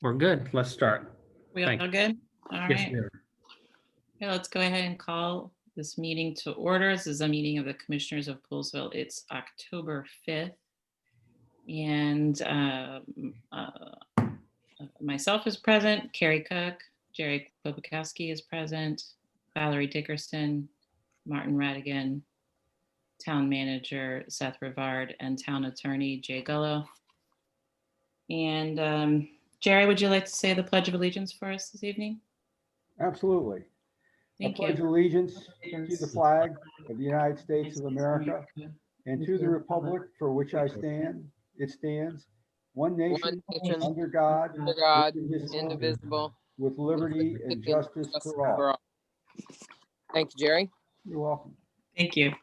We're good. Let's start. We Thank all you. good? All Yes, right. we are. Okay, let's go ahead and call this meeting to order. This is a meeting of the Commissioners of Poolesville. It's October 5th. And myself is present, Carrie Cook, Jerry Klobukowski is present, Valerie Dickerson, Martin Radigan, Town Manager Seth Rivard, and Town Attorney Jay Gullo. And Jerry, would you like to say the Pledge of Allegiance for us this evening? Absolutely. Thank I pledge you. allegiance to the flag of the United States of America and to the republic for which it stands, one nation, under God, under God, indivisible, indivisible, with liberty and justice for all. Thank you, Jerry. You're welcome. Thank you.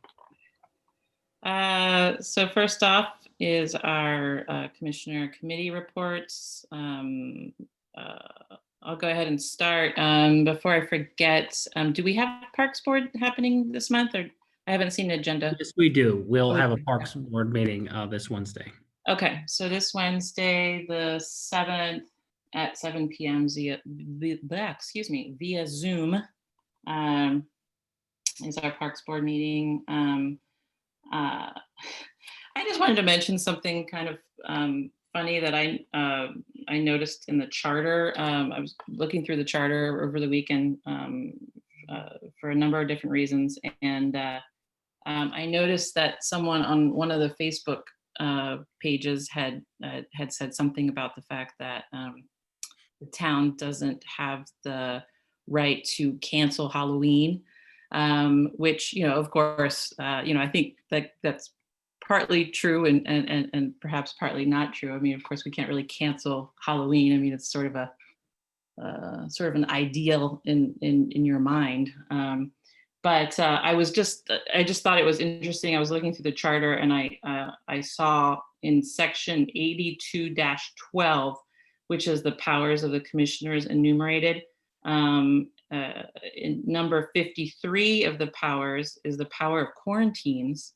So first off is our Commissioner Committee reports. I'll go ahead and start. Before I forget, do we have Parks Board happening this month, or I haven't seen an agenda? Yes, we do. We'll have a Parks Board meeting this Wednesday. Okay, so this Wednesday, the 7th at 7 p.m. via Zoom is our Parks Board meeting. I just wanted to mention something kind of funny that I noticed in the charter. I was looking through the charter over the weekend for a number of different reasons, and I noticed that someone on one of the Facebook pages had said something about the fact that the town doesn't have the right to cancel Halloween, which, of course, I think that's partly true and perhaps partly not true. I mean, of course, we can't really cancel Halloween. I mean, it's sort of an ideal in your mind. But I just thought it was interesting. I was looking through the charter, and I saw in section 82-12, which is the powers of the commissioners enumerated. In number 53 of the powers is the power of quarantines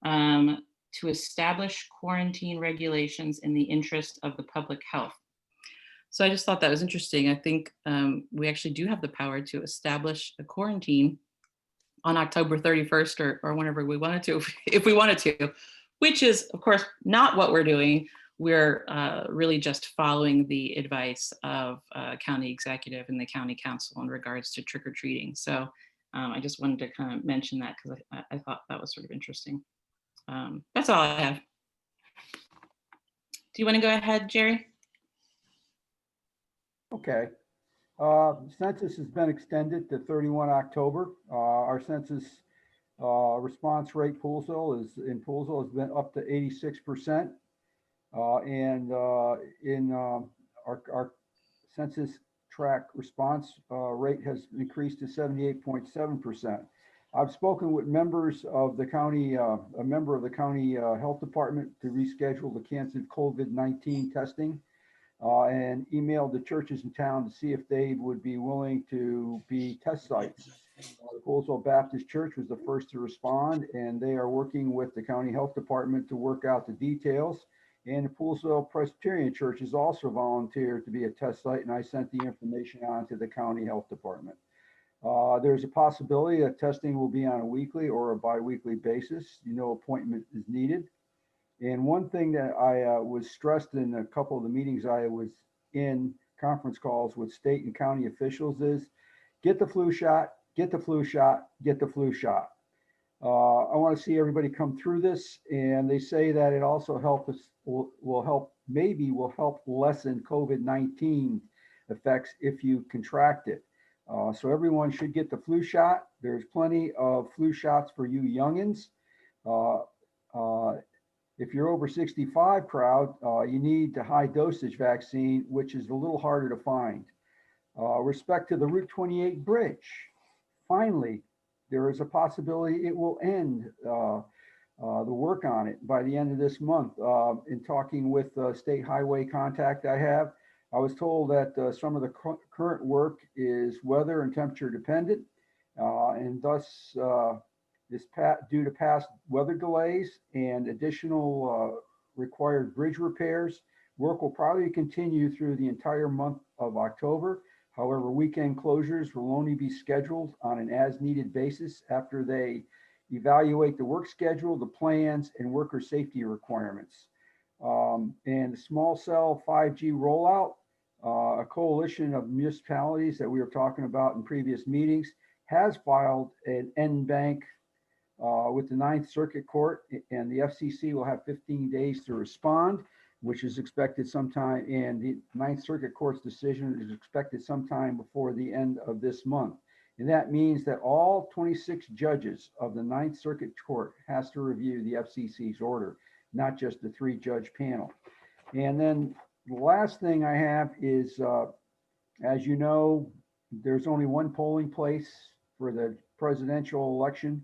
to establish quarantine regulations in the interest of the public health. So I just thought that was interesting. I think we actually do have the power to establish a quarantine on October 31st or whenever we wanted to, if we wanted to, which is, of course, not what we're doing. We're really just following the advice of county executive and the county council in regards to trick-or-treating. So I just wanted to kind of mention that because I thought that was sort of interesting. That's all I have. Do you want to go ahead, Jerry? Okay. Census has been extended to 31 October. Our census response rate Poolesville has been up to 86%. And in our census tract response rate has increased to 78.7%. I've spoken with members of the county, a member of the county health department to reschedule the canceled COVID-19 testing and emailed the churches in town to see if they would be willing to be test sites. The Poolesville Baptist Church was the first to respond, and they are working with the county health department to work out the details. And the Poolesville Presbyterian Church has also volunteered to be a test site, and I sent the information on to the county health department. There's a possibility that testing will be on a weekly or a bi-weekly basis. No appointment is needed. And one thing that I was stressed in a couple of the meetings I was in, conference calls with state and county officials, is get the flu shot, get the flu shot, get the flu shot. I want to see everybody come through this, and they say that it also will help lessen COVID-19 effects if you contract it. So everyone should get the flu shot. There's plenty of flu shots for you youngins. If you're over 65 crowd, you need the high dosage vaccine, which is a little harder to find. Respect to the Route 28 bridge. Finally, there is a possibility it will end the work on it by the end of this month. In talking with the state highway contact I have, I was told that some of the current work is weather and temperature dependent, and thus is due to past weather delays and additional required bridge repairs. Work will probably continue through the entire month of October. However, weekend closures will only be scheduled on an as-needed basis after they evaluate the work schedule, the plans, and worker safety requirements. And the small cell 5G rollout, a coalition of municipalities that we were talking about in previous meetings has filed an NBank with the Ninth Circuit Court, and the FCC will have 15 days to respond, which is expected sometime, and the Ninth Circuit Court's decision is expected sometime before the end of this month. And that means that all 26 judges of the Ninth Circuit Court has to review the FCC's order, not just the 3-judge panel. And then the last thing I have is, as you know, there's only one polling place for the presidential election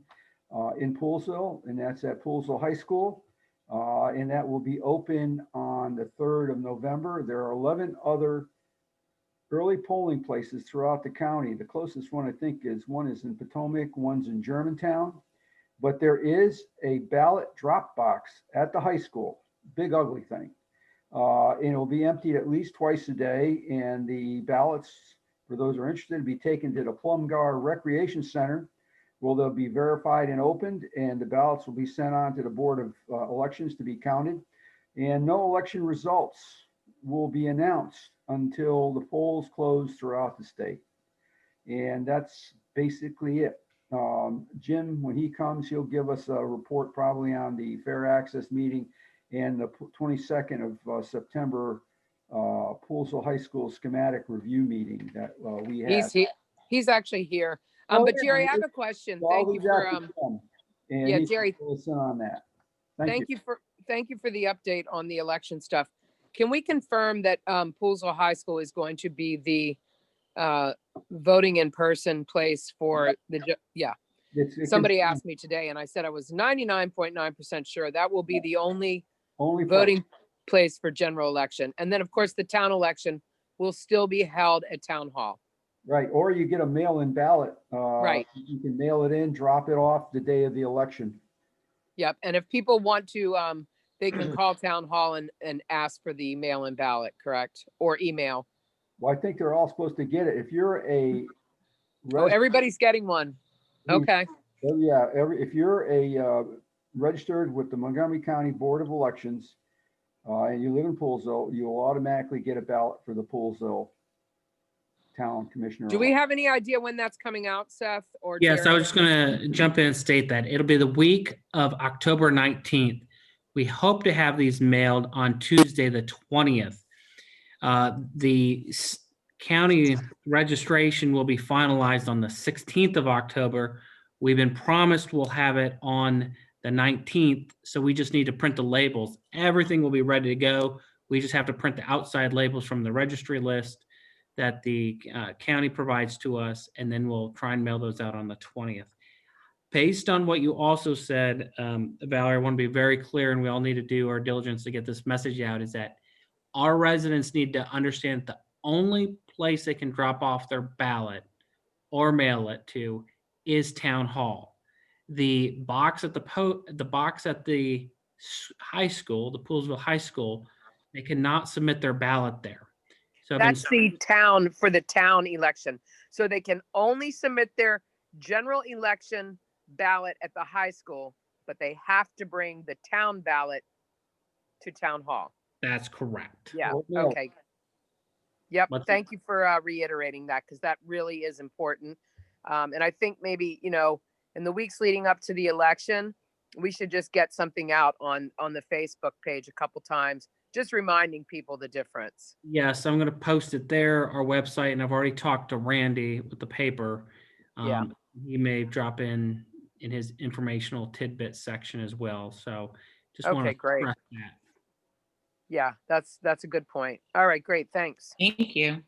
in Poolsville, and that's at Poolsville High School. And that will be open on the 3rd of November. There are 11 other early polling places throughout the county. The closest one, I think, is one is in Potomac, one's in Germantown. But there is a ballot drop box at the high school, big ugly thing. And it will be emptied at least twice a day. And the ballots, for those who are interested, will be taken to the Plumgar Recreation Center, where they'll be verified and opened, and the ballots will be sent on to the Board of Elections to be counted. And no election results will be announced until the polls close throughout the state. And that's basically it. Jim, when he comes, he'll give us a report probably on the fair access meeting and the 22nd of September Poolsville High School schematic review meeting that we had. He's actually here. Oh, But yeah, Jerry, I have a question. All Thank you these for actors come, and yeah, he's Jerry. gonna listen on that. Thank you. thank you for the update on the election stuff. Can we confirm that Poolsville High School is going to be the voting in person place for yeah. Somebody asked me today and I said I was 99.9% sure that will be the only voting place for general election. And then of course the town election will still be held at town hall. Right, or you get a mail-in ballot. Right. You can mail it in, drop it off the day of the election. Yep. And if people want to, they can call town hall and ask for the mail-in ballot, correct? Or email. Well, I think they're all supposed to get it. If you're a. Oh, everybody's getting one. Okay. Oh, yeah, if you're a registered with the Montgomery County Board of Elections and you live in Poolsville, you'll automatically get a ballot for the Poolsville Town Commissioner. Do we have any idea when that's coming out, Seth? Or Yes, Jerry? I was just going to jump in and state that it'll be the week of October 19th. We hope to have these mailed on Tuesday, the 20th. The county registration will be finalized on the 16th of October. We've been promised we'll have it on the 19th, so we just need to print the labels. Everything will be ready to go. We just have to print the outside labels from the registry list that the county provides to us, and then we'll try and mail those out on the 20th. Based on what you also said, Valerie, I want to be very clear, and we all need to do our diligence to get this message out, is that our residents need to understand that the only place they can drop off their ballot or mail it to is town hall. The box at the high school, the Poolsville High School, they cannot submit their ballot there. So that's the town for the town election. So they can only submit their general election ballot at the high school, but they have to bring the town ballot to town hall. That's correct. Yeah. No. Okay. Yep. What's Thank you for reiterating that, because that really is important. And I think maybe, in the weeks leading up to the election, we should just get something out on the Facebook page a couple times, just reminding people the difference. Yes, I'm going to post it there, our website, and I've already talked to Randy with the paper. Yeah. He may drop in his informational tidbit section as well. So just want to great. stress that. Yeah, that's a good point. All right, great. Thanks. Thank you.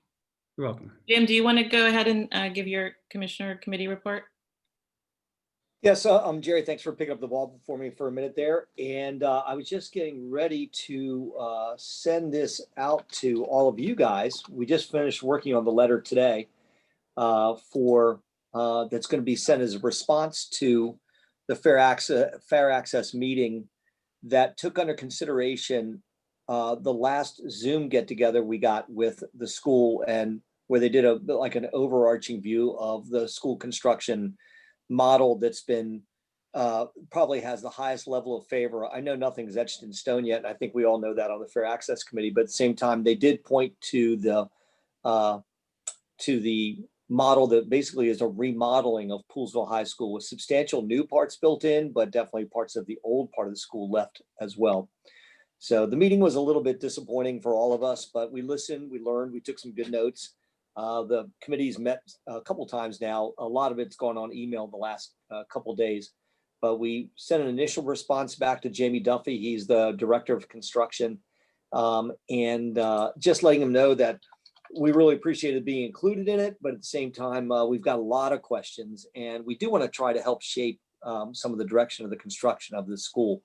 You're welcome. Jim, do you want to go ahead and give your commissioner committee report? Yes, Jerry, thanks for picking up the ball for me for a minute there. And I was just getting ready to send this out to all of you guys. We just finished working on the letter today for that's going to be sent as a response to the fair access meeting that took under consideration the last Zoom get together we got with the school, and where they did like an overarching view of the school construction model that's been probably has the highest level of favor. I know nothing's etched in stone yet, and I think we all know that on the Fair Access Committee, but at the same time, they did point to the model that basically is a remodeling of Poolsville High School with substantial new parts built in, but definitely parts of the old part of the school left as well. So the meeting was a little bit disappointing for all of us, but we listened, we learned, we took some good notes. The committee's met a couple times now. A lot of it's gone on email the last couple days, but we sent an initial response back to Jamie Duffy. He's the director of construction, and just letting him know that we really appreciated being included in it, but at the same time, we've got a lot of questions, and we do want to try to help shape some of the direction of the construction of the school.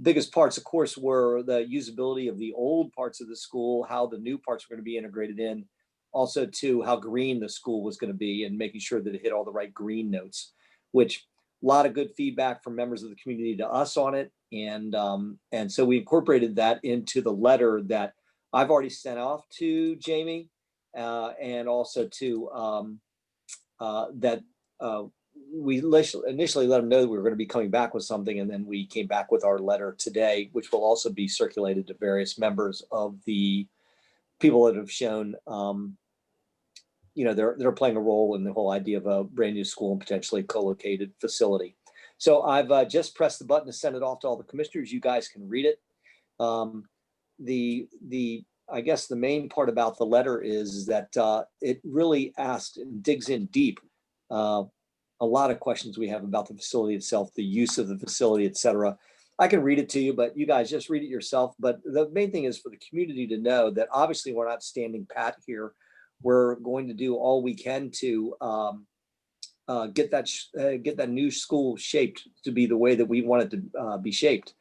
Biggest parts, of course, were the usability of the old parts of the school, how the new parts were going to be integrated in, also to how green the school was going to be and making sure that it hit all the right green notes, which a lot of good feedback from members of the community to us on it. And so we incorporated that into the letter that I've already sent off to Jamie, and also to we initially let them know that we were going to be coming back with something, and then we came back with our letter today, which will also be circulated to various members of the people that have shown, they're playing a role in the whole idea of a brand new school and potentially co-located facility. So I've just pressed the button to send it off to all the commissioners. You guys can read it. I guess the main part about the letter is that it really asked and digs in deep. A lot of questions we have about the facility itself, the use of the facility, et cetera. I can read it to you, but you guys just read it yourself. But the main thing is for the community to know that obviously we're not standing pat here. We're going to do all we can to get that new school shaped to be the way that we want it to be shaped,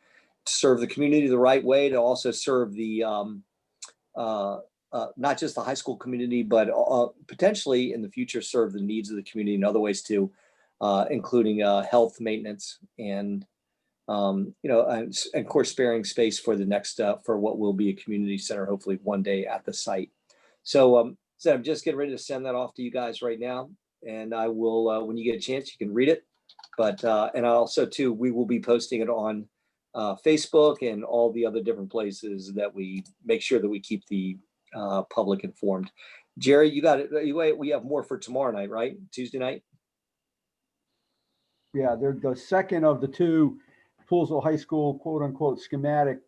to serve the community the right way, to also serve the not just the high school community, but potentially in the future serve the needs of the community in other ways too, including health maintenance and and of course sparing space for the next for what will be a community center hopefully one day at the site. So I'm just getting ready to send that off to you guys right now, and I will when you get a chance you can read it. But and also too, we will be posting it on Facebook and all the other different places that we make sure that we keep the public informed. Jerry, you got it. We have more for tomorrow night, right? Tuesday night. Yeah, they're the second of the two Poolsville High School quote unquote schematic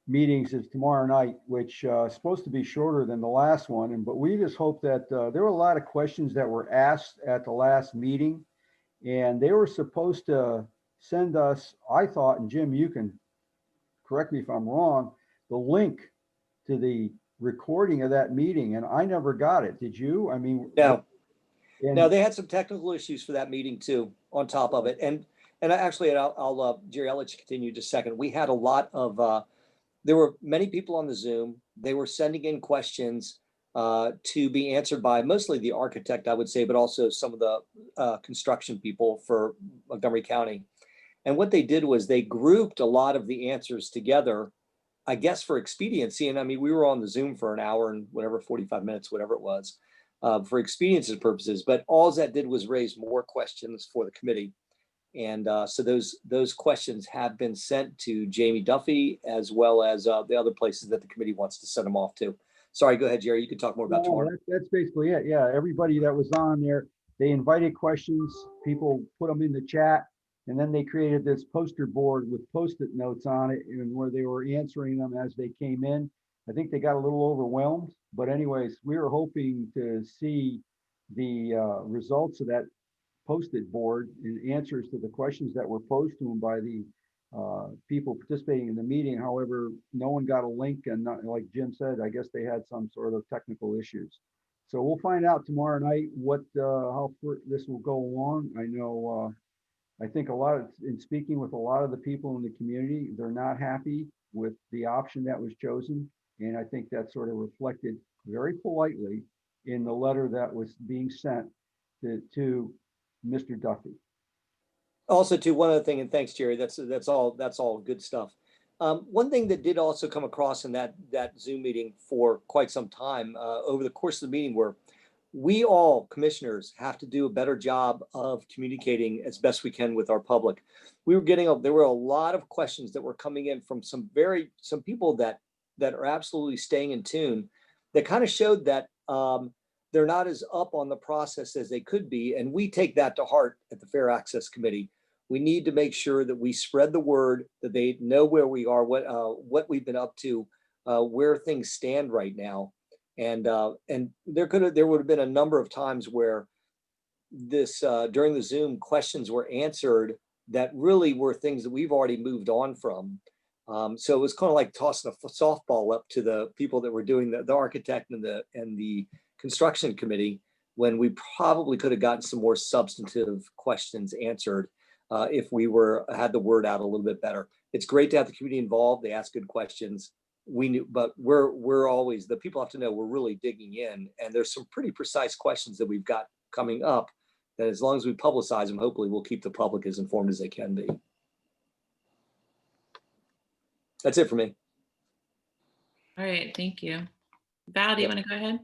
meetings is tomorrow night, which is supposed to be shorter than the last one. But we just hope that there were a lot of questions that were asked at the last meeting, and they were supposed to send us, I thought, and Jim, you can correct me if I'm wrong, the link to the recording of that meeting, and I never got it. Did you? I mean, no, they had some technical issues for that meeting too, on top of it. And actually, I'll Jerry, I'll let you continue just a second. We had a lot of, there were many people on the Zoom. They were sending in questions to be answered by mostly the architect, I would say, but also some of the construction people for Montgomery County. And what they did was they grouped a lot of the answers together, I guess for expediency. And I mean, we were on the Zoom for an hour and whatever, 45 minutes, whatever it was, for expediency purposes. But all that did was raise more questions for the committee. And so those questions have been sent to Jamie Duffy, as well as the other places that the committee wants to send them off to. Sorry, go ahead, Jerry. You can talk more about tomorrow. That's basically it. Yeah, everybody that was on there, they invited questions. People put them in the chat. And then they created this poster board with Post-it notes on it, and where they were answering them as they came in. I think they got a little overwhelmed, but anyways, we were hoping to see the results of that Post-it board and answers to the questions that were posed to them by the people participating in the meeting. However, no one got a link, and not, like Jim said, I guess they had some sort of technical issues. So we'll find out tomorrow night what how this will go along. I know. I think in speaking with a lot of the people in the community, they're not happy with the option that was chosen. And I think that sort of reflected very politely in the letter that was being sent to Mr. Duffy. Also, too, one other thing, and thanks, Jerry. That's all good stuff. One thing that did also come across in that Zoom meeting for quite some time over the course of the meeting were we all commissioners have to do a better job of communicating as best we can with our public. There were a lot of questions that were coming in from some people that are absolutely staying in tune, that kind of showed that they're not as up on the process as they could be. And we take that to heart at the Fair Access Committee. We need to make sure that we spread the word, that they know where we are, what we've been up to, where things stand right now. And there would have been a number of times where during the Zoom questions were answered that really were things that we've already moved on from. So it was kind of like tossing a softball up to the people that were doing the architect and the construction committee, when we probably could have gotten some more substantive questions answered if we had the word out a little bit better. It's great to have the community involved. They ask good questions. We knew, but we're always, the people have to know we're really digging in, and there's some pretty precise questions that we've got coming up that, as long as we publicize them, hopefully we'll keep the public as informed as they can be. That's it for me. All right, thank you. Val, do you want to go ahead?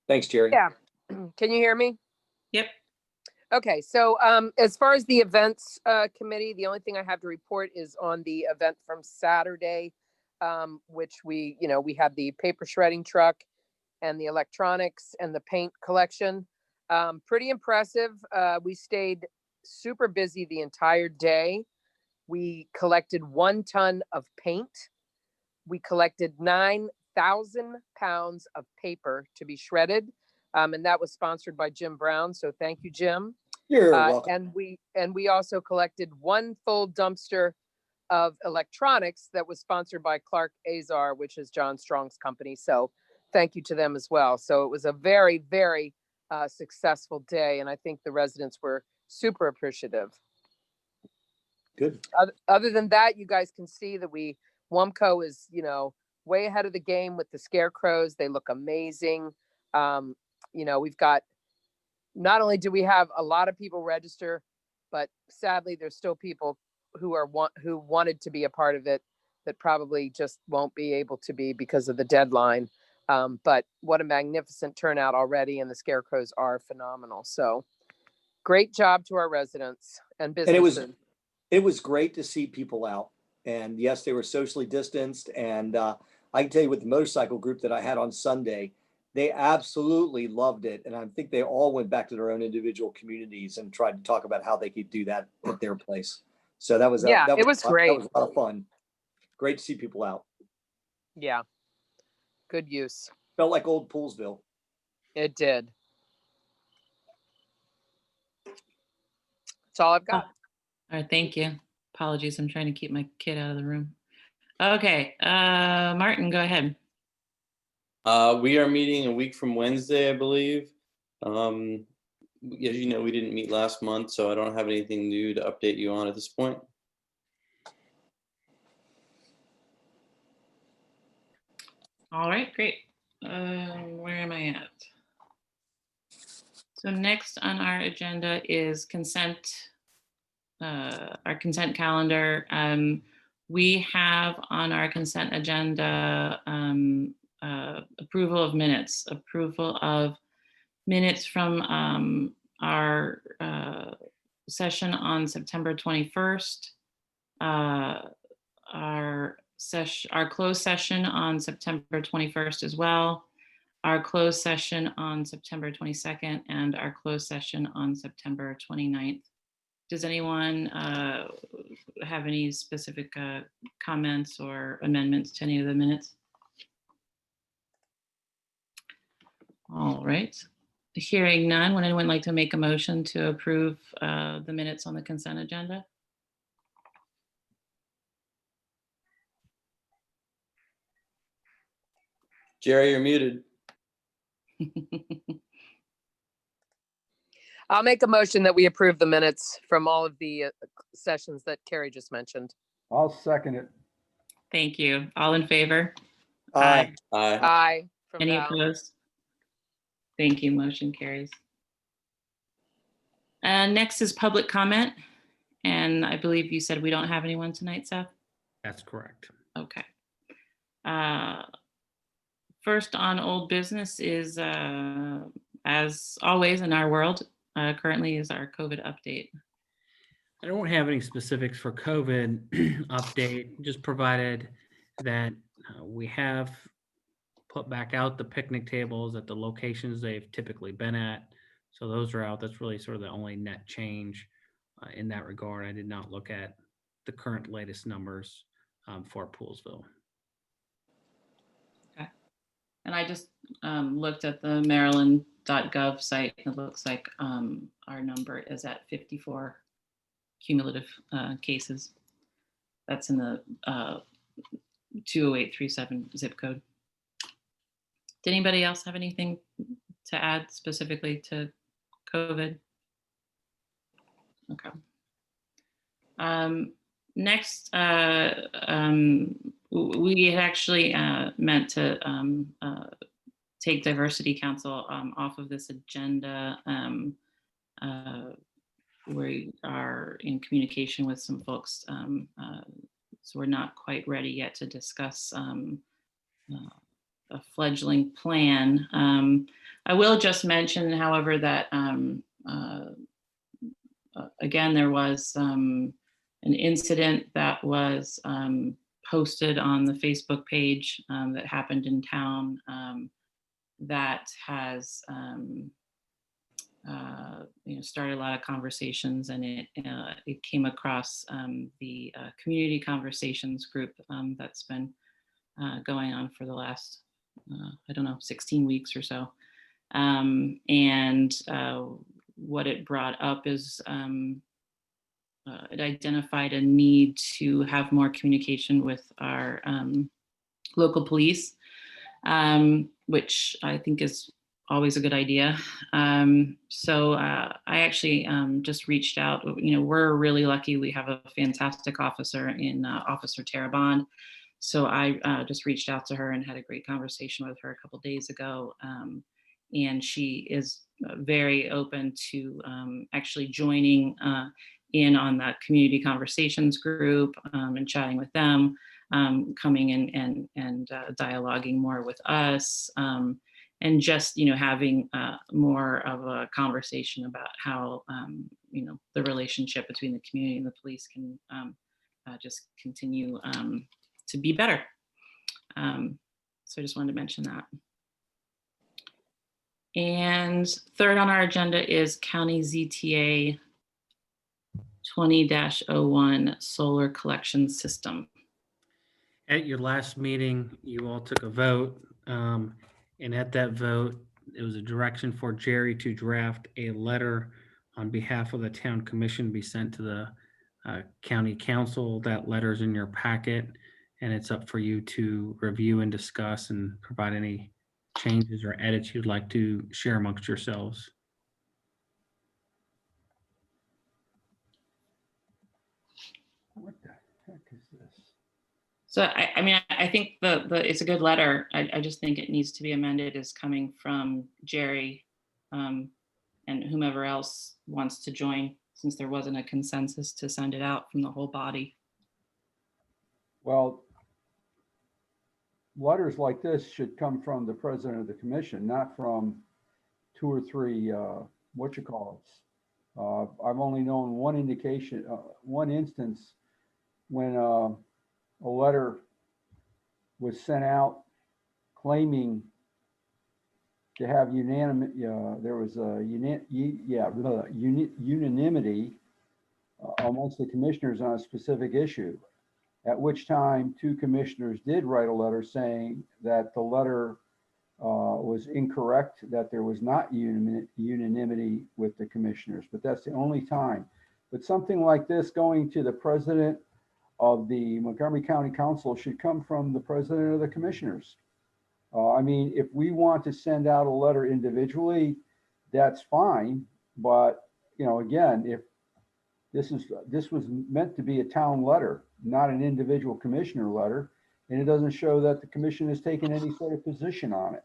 Thanks, Jerry. Yeah. Can you hear me? Yep. Okay, so as far as the events committee, the only thing I have to report is on the event from Saturday, which we had the paper shredding truck and the electronics and the paint collection. Pretty impressive. We stayed super busy the entire day. We collected 1 ton of paint. We collected 9,000 pounds of paper to be shredded. And that was sponsored by Jim Brown. So thank you, Jim. You're welcome. And we also collected 1 full dumpster of electronics that was sponsored by Clark Azar, which is John Strong's company. So thank you to them as well. So it was a very, very successful day. And I think the residents were super appreciative. Good. Other than that, you guys can see that WUMCO is, way ahead of the game with the scarecrows. They look amazing. We've got, not only do we have a lot of people register, but sadly there's still people who wanted to be a part of it that probably just won't be able to be because of the deadline. But what a magnificent turnout already, and the scarecrows are phenomenal. So great job to our residents and businesses. And it was great to see people out. And yes, they were socially distanced. And I can tell you, with the motorcycle group that I had on Sunday, they absolutely loved it. And I think they all went back to their own individual communities and tried to talk about how they could do that at their place. So that was it was great. That was a lot of fun. Great to see people out. Yeah. Good use. Felt like old Poolsville. It did. That's all I've got. All right, thank you. Apologies, I'm trying to keep my kid out of the room. Okay, Martin, go ahead. We are meeting a week from Wednesday, I believe. As you know, we didn't meet last month, so I don't have anything new to update you on at this point. All right, great. Where am I at? So next on our agenda is our consent calendar. We have on our consent agenda approval of minutes from our session on September 21st, our closed session on September 21st as well, our closed session on September 22nd, and our closed session on September 29th. Does anyone have any specific comments or amendments to any of the minutes? All right. Hearing none, would anyone like to make a motion to approve the minutes on the consent agenda? Jerry, you're muted. I'll make a motion that we approve the minutes from all of the sessions that Carrie just mentioned. I'll second it. Thank you. All in favor? Aye. Aye. Aye. from Any Val. opposed? Thank you. Motion carries. Next is public comment. And I believe you said we don't have anyone tonight, Seth? That's correct. Okay. First on old business is, as always in our world, currently is our COVID update. I don't have any specifics for COVID update, just provided that we have put back out the picnic tables at the locations they've typically been at. So those are out. That's really sort of the only net change in that regard. I did not look at the current latest numbers for Poolsville. And I just looked at the maryland.gov site. It looks like our number is at 54 cumulative cases. That's in the 20837 zip code. Did anybody else have anything to add specifically to COVID? Okay. Next, we had actually meant to take Diversity Council off of this agenda. We are in communication with some folks, so we're not quite ready yet to discuss a fledgling plan. I will just mention, however, that again, there was an incident that was posted on the Facebook page that happened in town that has started a lot of conversations, and it came across the community conversations group that's been going on for the last 16 weeks or so. And what it brought up is it identified a need to have more communication with our local police, which I think is always a good idea. So I actually just reached out. We're really lucky. We have a fantastic officer in Officer Tara Bond. So I just reached out to her and had a great conversation with her a couple days ago. And she is very open to actually joining in on that community conversations group and chatting with them, coming in and dialoguing more with us, and just having more of a conversation about how the relationship between the community and the police can just continue to be better. So I just wanted to mention that. And third on our agenda is County ZTA 20-01 solar collection system. At your last meeting, you all took a vote, and at that vote, it was a direction for Jerry to draft a letter on behalf of the town commission be sent to the county council. That letter's in your packet, and it's up for you to review and discuss and provide any changes or edits you'd like to share amongst yourselves. What the heck is this? So I think it's a good letter. I just think it needs to be amended as coming from Jerry and whomever else wants to join, since there wasn't a consensus to send it out from the whole body. Well, letters like this should come from the president of the commission, not from two or three, I've only known one indication, one instance when a letter was sent out claiming to have there was a unanimity amongst the commissioners on a specific issue, at which time two commissioners did write a letter saying that the letter was incorrect, that there was not unanimity with the commissioners, but that's the only time. But something like this going to the president of the Montgomery County Council should come from the president of the commissioners. If we want to send out a letter individually, that's fine. But, again, if this was meant to be a town letter, not an individual commissioner letter, and it doesn't show that the commission has taken any sort of position on it.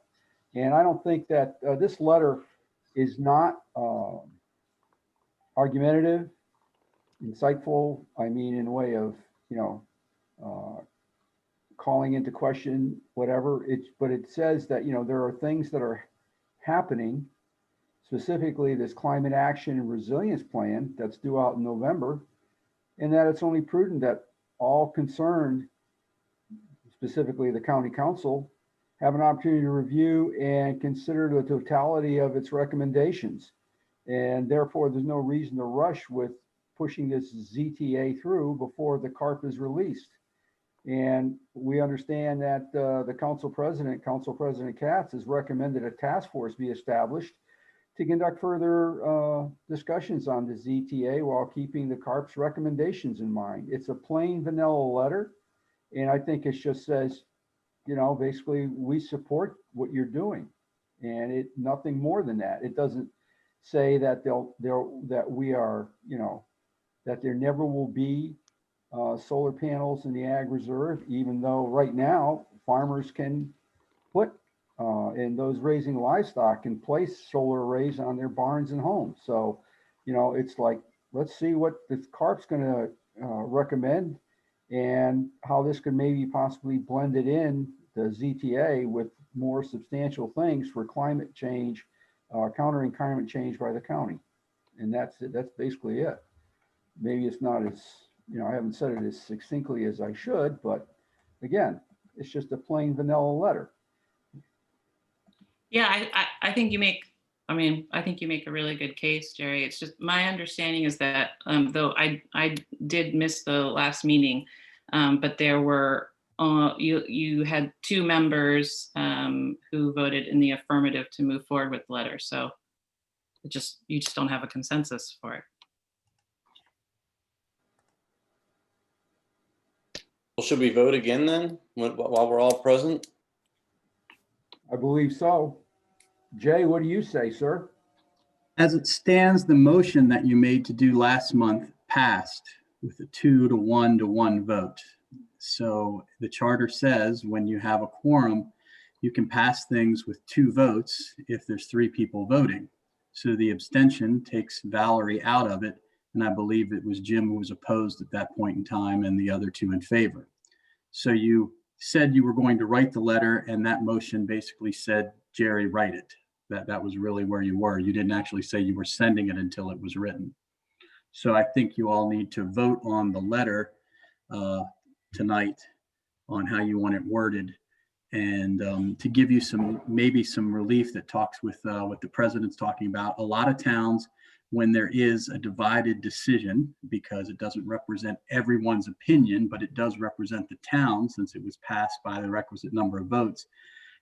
And I don't think that this letter is not argumentative, insightful. In a way of, calling into question whatever. But it says that, you know, there are things that are happening, specifically this climate action and resilience plan that's due out in November, and that it's only prudent that all concerned, specifically the county council, have an opportunity to review and consider the totality of its recommendations. And therefore, there's no reason to rush with pushing this ZTA through before the CARP is released. And we understand that the Council President Katz, has recommended a task force be established to conduct further discussions on the ZTA while keeping the CARP's recommendations in mind. It's a plain vanilla letter. And I think it just says, you know, basically we support what you're doing, and nothing more than that. It doesn't say that that we are, you know, that there never will be solar panels in the ag reserve, even though right now farmers can put and those raising livestock can place solar arrays on their barns and homes. So, you know, it's like, let's see what the CARP's going to recommend and how this could maybe possibly blend it in the ZTA with more substantial things for climate change, countering climate change by the county. And that's it. That's basically it. Maybe it's not as, you know, I haven't said it as succinctly as I should, but again, it's just a plain vanilla letter. Yeah, I think you make, I mean, I think you make a really good case, Jerry. It's just my understanding is that though I did miss the last meeting, but there were you had 2 members who voted in the affirmative to move forward with the letter. So you just don't have a consensus for it. Well, should we vote again then, while we're all present? I believe so. Jay, what do you say, sir? As it stands, the motion that you made to do last month passed with a 2-to-1 vote. So the charter says when you have a quorum, you can pass things with 2 votes if there's 3 people voting. So the abstention takes Valerie out of it. And I believe it was Jim who was opposed at that point in time and the other 2 in favor. So you said you were going to write the letter, and that motion basically said, Jerry, write it. That was really where you were. You didn't actually say you were sending it until it was written. So I think you all need to vote on the letter tonight on how you want it worded, and to give you maybe some relief that talks with what the president's talking about. A lot of towns, when there is a divided decision, because it doesn't represent everyone's opinion, but it does represent the town since it was passed by the requisite number of votes,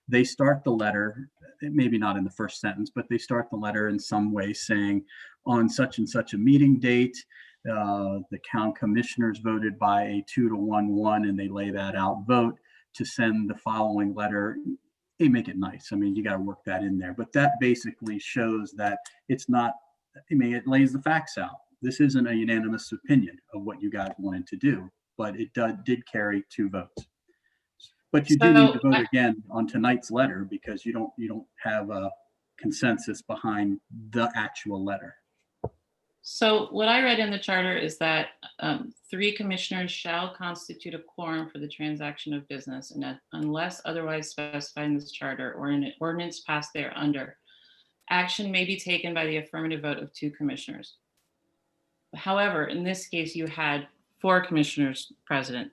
they start the letter, maybe not in the first sentence, but they start the letter in some way saying, on such and such a meeting date, the county commissioners voted by a 2-to-1, and they lay that out, vote to send the following letter. They make it nice. I mean, you got to work that in there, but that basically shows that it's not, I mean, it lays the facts out. This isn't a unanimous opinion of what you guys wanted to do, but it did carry 2 votes. But you do need to vote again on tonight's letter because you don't have a consensus behind the actual letter. So what I read in the charter is that 3 commissioners shall constitute a quorum for the transaction of business, and that unless otherwise specified in this charter or in an ordinance passed thereunder, action may be taken by the affirmative vote of 2 commissioners. However, in this case, you had 4 commissioners present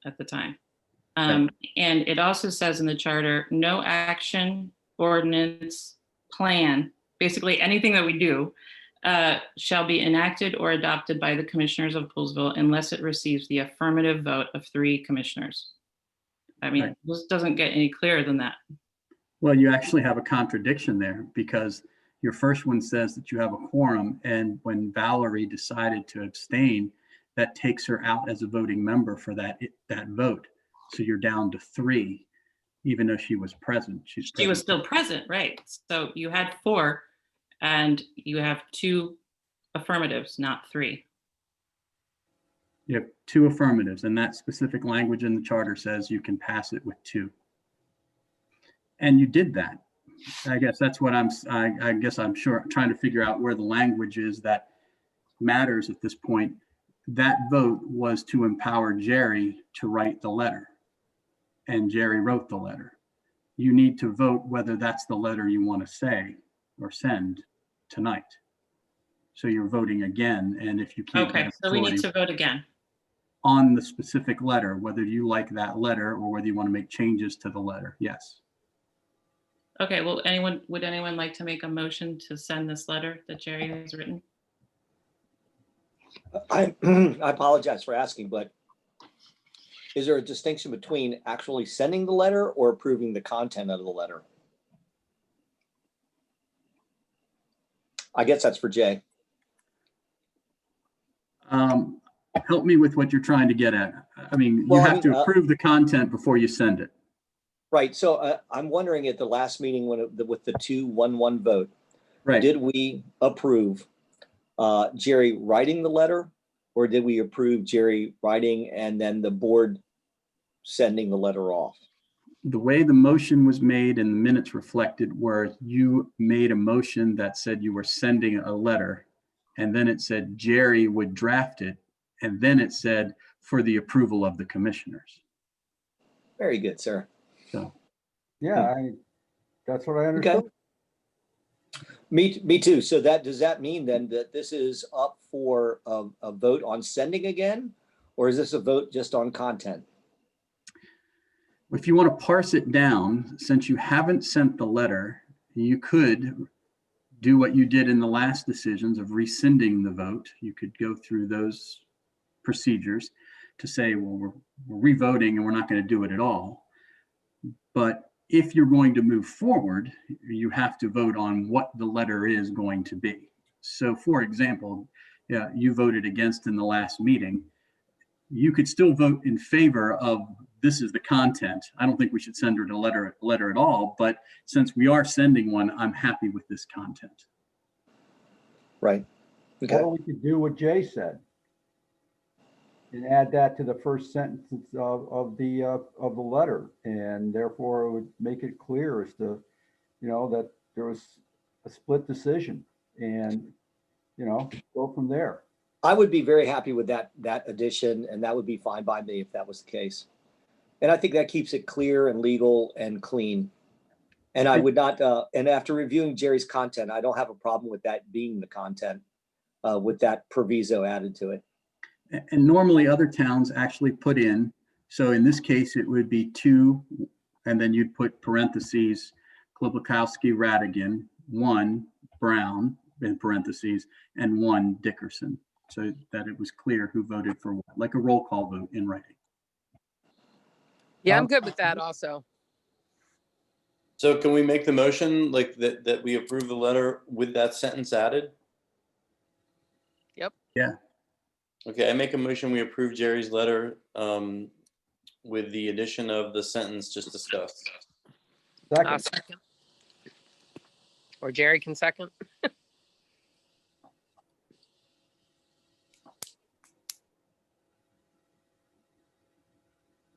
at the time. And it also says in the charter, no action, ordinance, plan, basically anything that we do, shall be enacted or adopted by the commissioners of Poolesville unless it receives the affirmative vote of 3 commissioners. I mean, right. This doesn't get any clearer than that. Well, you actually have a contradiction there because your first one says that you have a quorum, and when Valerie decided to abstain, that takes her out as a voting member for that vote. So you're down to 3, even though she was present. She was still present, right? So you had 4, and you have 2 affirmatives, not 3. You have 2 affirmatives, and that specific language in the charter says you can pass it with 2. And you did that. I guess that's what I guess I'm trying to figure out where the language is that matters at this point. That vote was to empower Jerry to write the letter. and Jerry wrote the letter. You need to vote whether that's the letter you want to say or send tonight. So you're voting again, and if you can't Okay, get a so we need majority to vote again. on the specific letter, whether you like that letter or whether you want to make changes to the letter, yes. Okay, well, would anyone like to make a motion to send this letter that Jerry has written? I apologize for asking, but is there a distinction between actually sending the letter or approving the content of the letter? I guess that's for Jay. Help me with what you're trying to get at. I mean, you Well, I have mean, to approve the content before you send it. Right. So I'm wondering at the last meeting with the 2-1-1 vote, Right. did we approve Jerry writing the letter, or did we approve Jerry writing and then the board sending the letter off? The way the motion was made and the minutes reflected were you made a motion that said you were sending a letter, and then it said Jerry would draft it, and then it said for the approval of the commissioners. Very good, sir. So Yeah, that's what I understood. Me too. So does that mean then that this is up for a vote on sending again, or is this a vote just on content? if you want to parse it down, since you haven't sent the letter, you could do what you did in the last decisions of rescinding the vote. You could go through those procedures to say, well, we're re-voting and we're not going to do it at all. But if you're going to move forward, you have to vote on what the letter is going to be. So for example, you voted against in the last meeting. You could still vote in favor of this is the content. I don't think we should send her a letter at all, but since we are sending one, I'm happy with this content. Right. Okay. Or we could do what Jay said and add that to the first sentence of the letter, and therefore it would make it clear as to, that there was a split decision, and go from there. I would be very happy with that addition, and that would be fine by me if that was the case. And I think that keeps it clear and legal and clean. And I would not, and after reviewing Jerry's content, I don't have a problem with that being the content with that proviso added to it. And normally other towns actually put in, so in this case, it would be 2, and then you'd put parentheses, Klobukowski, Radigan, 1, Brown, in parentheses, and 1, Dickerson. So that it was clear who voted for what, like a roll call vote in writing. Yeah, I'm good with that also. So can we make the motion like that we approve the letter with that sentence added? Yep. Yeah. Okay, I make a motion, we approve Jerry's letter with the addition of the sentence just discussed. Second. Second. Or Jerry can second.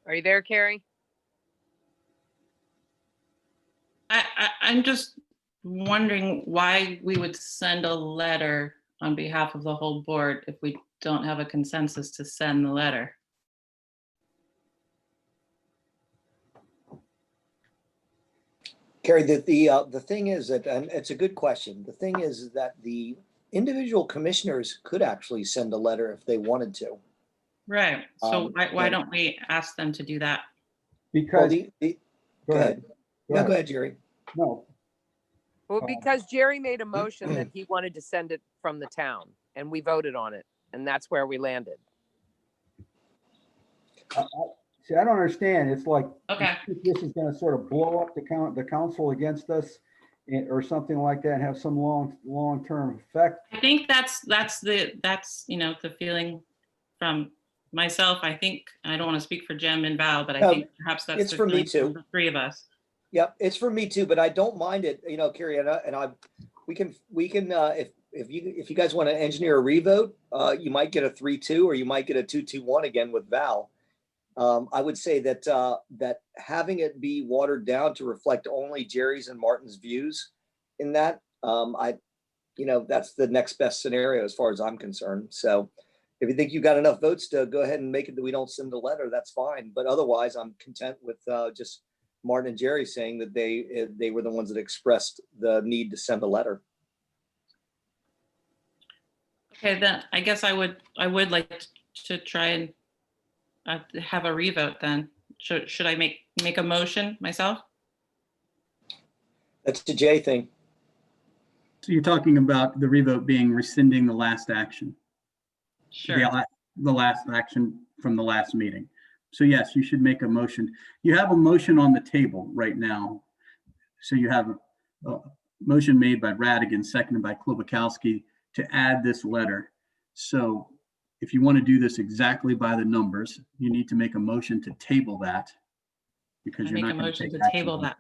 Are you there, Carrie? I'm just wondering why we would send a letter on behalf of the whole board if we don't have a consensus to send the letter. Carrie, the thing is that, and it's a good question. The thing is that the individual commissioners could actually send a letter if they wanted to. Right. So why yeah. don't we ask them to do that? Well, Because, go ahead. No, go ahead, Jerry. No, Well, because Jerry made a motion that he wanted to send it from the town, and we voted on it, and that's where we landed. see, I don't understand. It's like, Okay. this is gonna sort of blow up the council against us, or something like that, and have some long-term effect. I think that's the feeling from myself. I think, I don't want to speak for Jem and Val, but I think perhaps that's it's the for me feeling from too. the three of us. Yep, it's for me too, but I don't mind it, Carrie, we can, if you guys want to engineer a revote, you might get a 3-2, or you might get a 2-2-1 again with Val. I would say that that having it be watered down to reflect only Jerry's and Martin's views in that, that's the next best scenario as far as I'm concerned. So If you think you got enough votes to go ahead and make it that we don't send the letter, that's fine. But otherwise, I'm content with just Martin and Jerry saying that they were the ones that expressed the need to send a letter. Okay, then I guess I would like to try and have a revote then. Should I make a motion myself? That's the Jay thing. So you're talking about the revote being rescinding the last action, Sure. the last action from the last meeting. So yes, you should make a motion. You have a motion on the table right now. So you have a motion made by Radigan, seconded by Klobakowski to add this letter. So if you want to do this exactly by the numbers, you need to make a motion to table that. Because I you're make a not going to motion take to action table on it. that.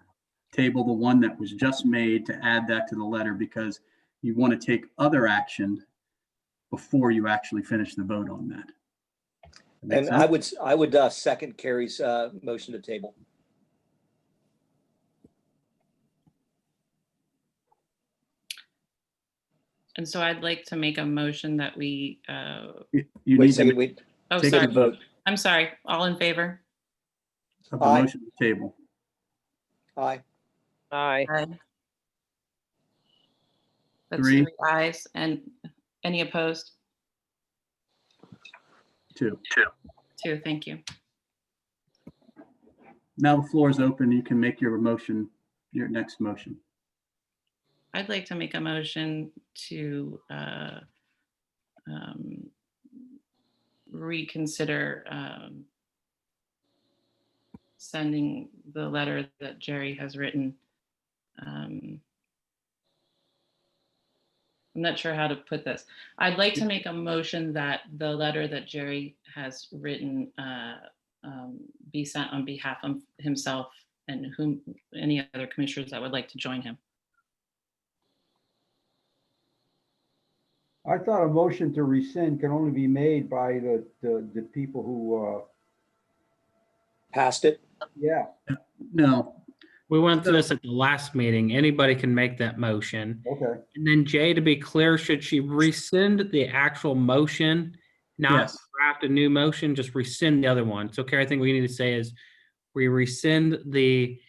Table the one that was just made to add that to the letter because you want to take other action before you actually finish the vote on that. That make And sense? I would second Carrie's motion to table. And so I'd like to make a motion that we, You Wait a need to second, make wait. oh, Take Take sorry. a vote. I'm sorry. All in favor? a Aye. motion to table. Aye. Aye. Aye. That's Three. 3 ayes. And any opposed? 2. 2, thank you. Now the floor is open. You can make your motion, your next motion. I'd like to make a motion to reconsider sending the letter that Jerry has written. I'm not sure how to put this. I'd like to make a motion that the letter that Jerry has written be sent on behalf of himself and any other commissioners that would like to join him. I thought a motion to rescind can only be made by the people who, Passed it. yeah, No, We went through this at the last meeting. Anybody can make that motion. okay. And then Jay, to be clear, should she rescind the actual motion? Not Yes. draft a new motion, just rescind the other one. So Carrie, I think what we need to say is we rescind the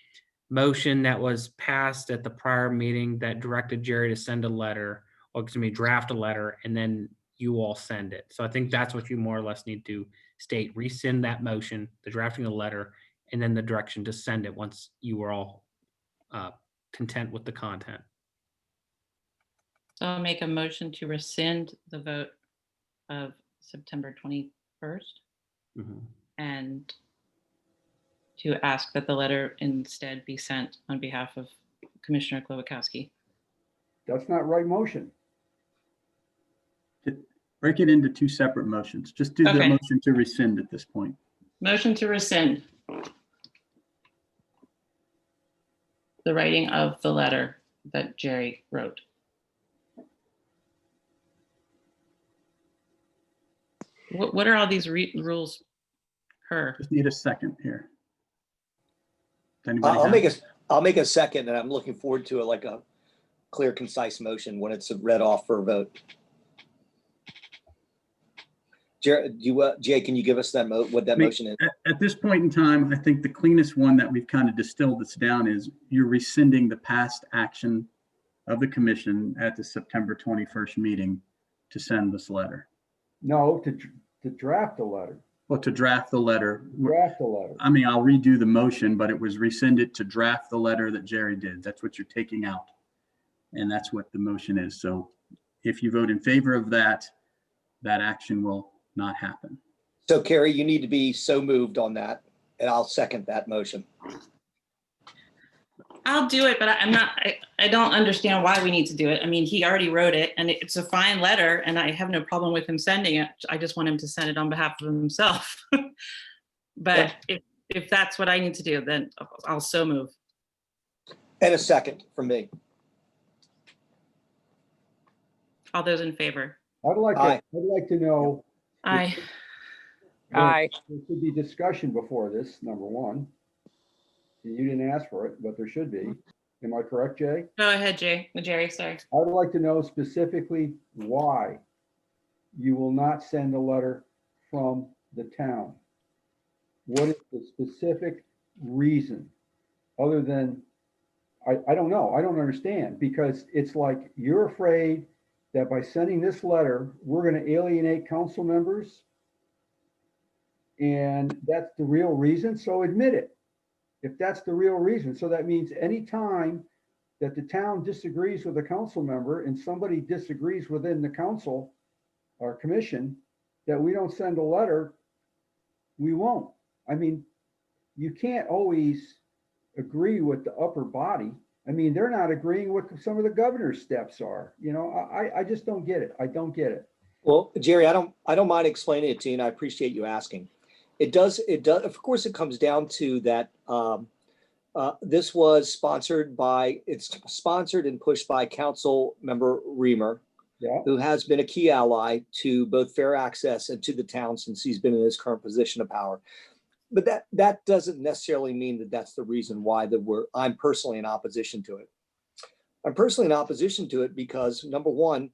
motion that was passed at the prior meeting that directed Jerry to send a letter, or excuse me, draft a letter, and then you all send it. So I think that's what you more or less need to state. Rescind that motion, the drafting of the letter, and then the direction to send it once you were all content with the content. So I'll make a motion to rescind the vote of September 21st Mhm. and to ask that the letter instead be sent on behalf of Commissioner Klobakowski. That's not right motion. break it into 2 separate motions. Just do the Okay. motion to rescind at this point. Motion to rescind the writing of the letter that Jerry wrote. What are all these rules per? Just need a second here. Does anybody have- I'll make a second, and I'm looking forward to it, like a clear, concise motion when it's read off for a vote. Jay, can you give us that what that motion is? At this point in time, I think the cleanest one that we've kind of distilled this down is you're rescinding the past action of the commission at the September 21st meeting to send this letter. No, to draft a letter, Well, to draft the letter. draft a letter. I mean, I'll redo the motion, but it was rescinded to draft the letter that Jerry did. That's what you're taking out. And that's what the motion is. So if you vote in favor of that, that action will not happen. So Carrie, you need to be so moved on that, and I'll second that motion. I'll do it, but I'm not, I don't understand why we need to do it. I mean, he already wrote it and it's a fine letter and I have no problem with him sending it. I just want him to send it on behalf of himself. But if that's what I need to do, then I'll so move. And a second from me. All those in favor? I'd like to know, Aye. Aye. there should be discussion before this, number one. You didn't ask for it, but there should be. Am I correct, Jay? Go ahead, Jerry, sorry. I would like to know specifically why you will not send a letter from the town. What is the specific reason other than, I don't know, I don't understand, because it's like you're afraid that by sending this letter, we're going to alienate council members. And that's the real reason. So admit it. If that's the real reason. So that means any time that the town disagrees with a council member and somebody disagrees within the council or commission, that we don't send a letter, we won't. I mean, you can't always agree with the upper body. I mean, they're not agreeing with some of the governor's steps are. You know, I just don't get it. I don't get it. Well, Jerry, I don't mind explaining it to you, and I appreciate you asking. It does, of course, it comes down to that this was sponsored and pushed by Council Member Reamer, Yeah. who has been a key ally to both fair access and to the town since he's been in his current position of power. But that doesn't necessarily mean that that's the reason why I'm personally in opposition to it. I'm personally in opposition to it because, number one,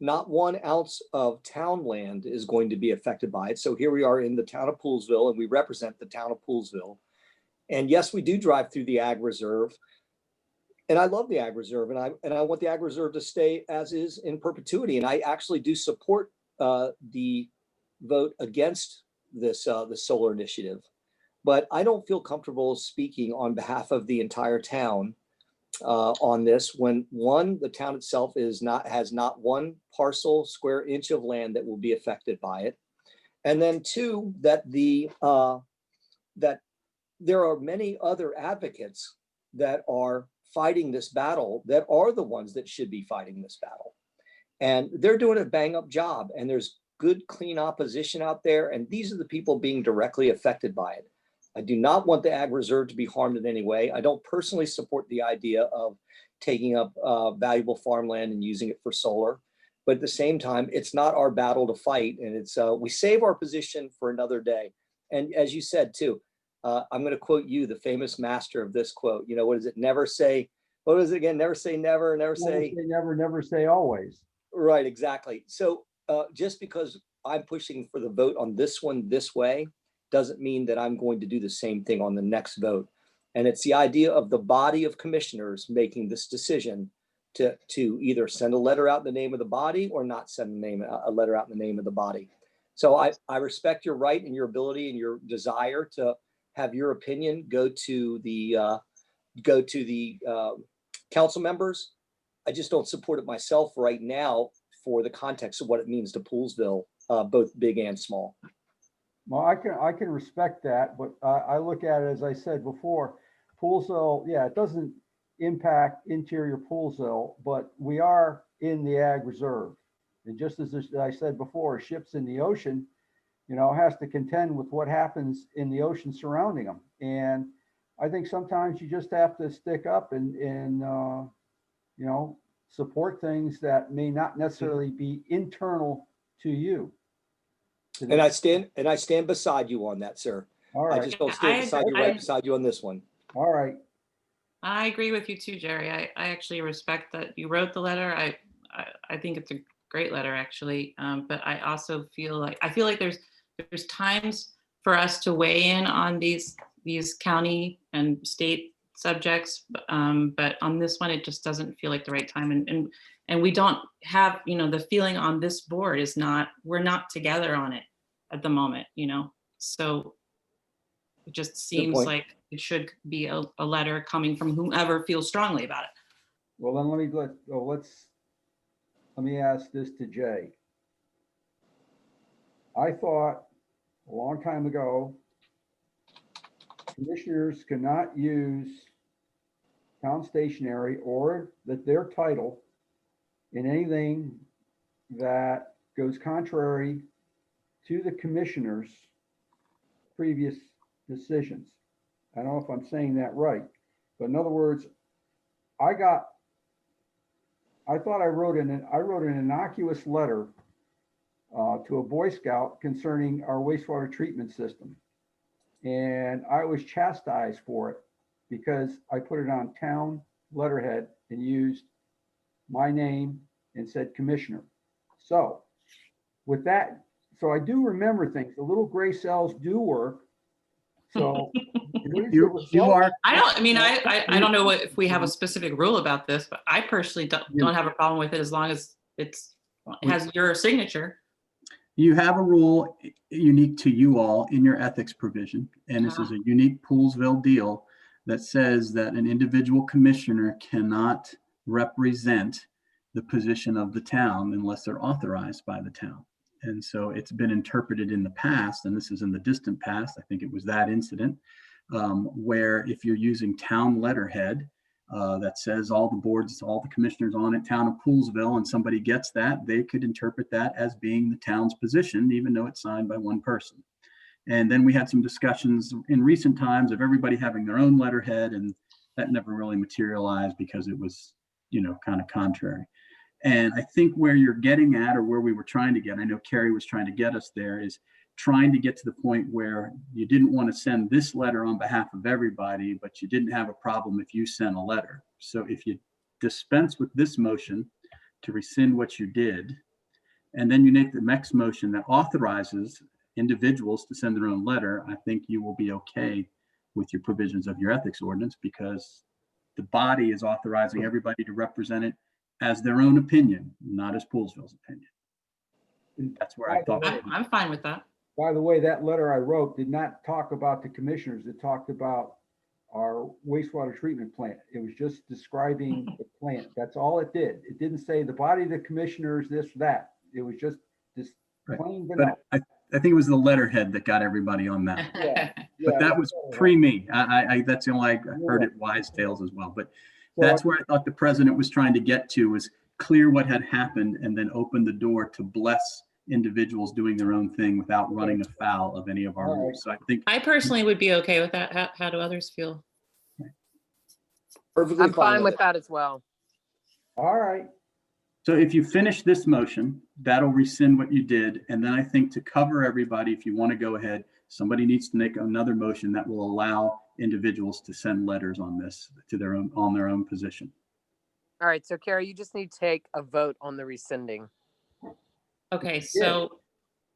not 1 ounce of town land is going to be affected by it. So here we are in the town of Poolesville, and we represent the town of Poolesville. And yes, we do drive through the Ag Reserve. And I love the Ag Reserve, and I want the Ag Reserve to stay as is in perpetuity. And I actually do support the vote against this the solar initiative. But I don't feel comfortable speaking on behalf of the entire town on this when, one, the town itself has not 1 parcel square inch of land that will be affected by it, and then 2, that that there are many other advocates that are fighting this battle that are the ones that should be fighting this battle, and they're doing a bang up job. And there's good, clean opposition out there, and these are the people being directly affected by it. I do not want the Ag Reserve to be harmed in any way. I don't personally support the idea of taking up valuable farmland and using it for solar. But at the same time, it's not our battle to fight. And it's we save our position for another day. And as you said, too, I'm going to quote you, the famous master of this quote. You know, what is it? Never say, what is it again? Never say never, never say. Never, never say always. Right, exactly. So just because I'm pushing for the vote on this one this way, doesn't mean that I'm going to do the same thing on the next vote. And it's the idea of the body of commissioners making this decision to either send a letter out in the name of the body or not send a letter out in the name of the body. So I respect your right and your ability and your desire to have your opinion go to the council members. I just don't support it myself right now for the context of what it means to Poolesville, both big and small. Well, I can respect that, but I look at it, as I said before, Poolesville, yeah, it doesn't impact interior Poolesville, but we are in the Ag Reserve. And just as I said before, ships in the ocean, you know, has to contend with what happens in the ocean surrounding them. And I think sometimes you just have to stick up and you know, support things that may not necessarily be internal to you. And I stand beside you on that, sir. All I right. just don't stand beside you, right beside you on this one. All right. I agree with you too, Jerry. I actually respect that you wrote the letter. I think it's a great letter, actually. But I also feel like there's times for us to weigh in on these county and state subjects. But on this one, it just doesn't feel like the right time. And we don't have, you know, the feeling on this board is not, we're not together on it at the moment, you know? So it just seems point. like it should be a letter coming from whomever feels strongly about it. Well, then let me ask this to Jay. I thought a long time ago, commissioners cannot use town stationery or their title in anything that goes contrary to the commissioner's previous decisions. I don't know if I'm saying that right, but in other words, I thought I wrote an innocuous letter to a Boy Scout concerning our wastewater treatment system. And I was chastised for it because I put it on town letterhead and used my name and said commissioner. So with that, so I do remember things. The little gray cells do work. So. here's the You result. are, I don't know if we have a specific rule about this, but I personally don't have a problem with it as long as it has your signature. you have a rule unique to you all in your ethics provision, and this is a unique Poolsville deal that says that an individual commissioner cannot represent the position of the town unless they're authorized by the town. And so it's been interpreted in the past, and this is in the distant past, I think it was that incident, where if you're using town letterhead that says all the boards, all the commissioners on it, town of Poolsville, and somebody gets that, they could interpret that as being the town's position, even though it's signed by one person. And then we had some discussions in recent times of everybody having their own letterhead, and that never really materialized because it was, kind of contrary. And I think where you're getting at, or where we were trying to get, I know Carrie was trying to get us there, is trying to get to the point where you didn't want to send this letter on behalf of everybody, but you didn't have a problem if you sent a letter. So if you dispense with this motion to rescind what you did, and then you make the next motion that authorizes individuals to send their own letter, I think you will be okay with your provisions of your ethics ordinance, because the body is authorizing everybody to represent it as their own opinion, not as Poolsville's opinion. That's where I thought. I'm fine with that. By the way, that letter I wrote did not talk about the commissioners. It talked about our wastewater treatment plant. It was just describing the plant. That's all it did. It didn't say the body of the commissioners, this, that. It was just this plain vanilla. But I think it was the letterhead that got everybody on that. Yeah, But that was pre me. That's the only, I heard it wise tales as well. But that's where I thought the president was trying to get to, was clear what had happened and then open the door to bless individuals doing their own thing without running afoul of any of our rules. So I think I personally would be okay with that. How do others feel? Perfectly I'm fine with it. that as well. All right. so. If you finish this motion, that'll rescind what you did. And then I think to cover everybody, if you want to go ahead, somebody needs to make another motion that will allow individuals to send letters on this to their own, on their own position. All right, so Carrie, you just need to take a vote on the rescinding. Okay, so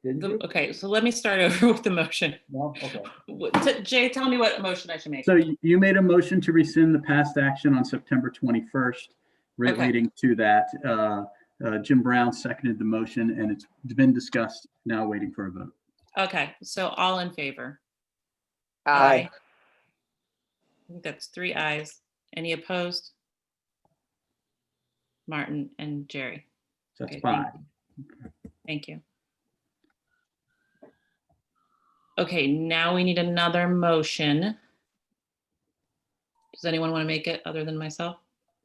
Didn't you? okay, so let me start over with the motion. No? Okay. Jay, tell me what motion I should make. So you made a motion to rescind the past action on September 21st relating to that. Jim Brown seconded the motion, and it's been discussed, now waiting for a vote. Okay, so all in favor? Aye. I think that's 3 ayes. Any opposed? Martin and Jerry. So that's Okay, 5. Thank you. Okay, now we need another motion. Does anyone want to make it other than myself?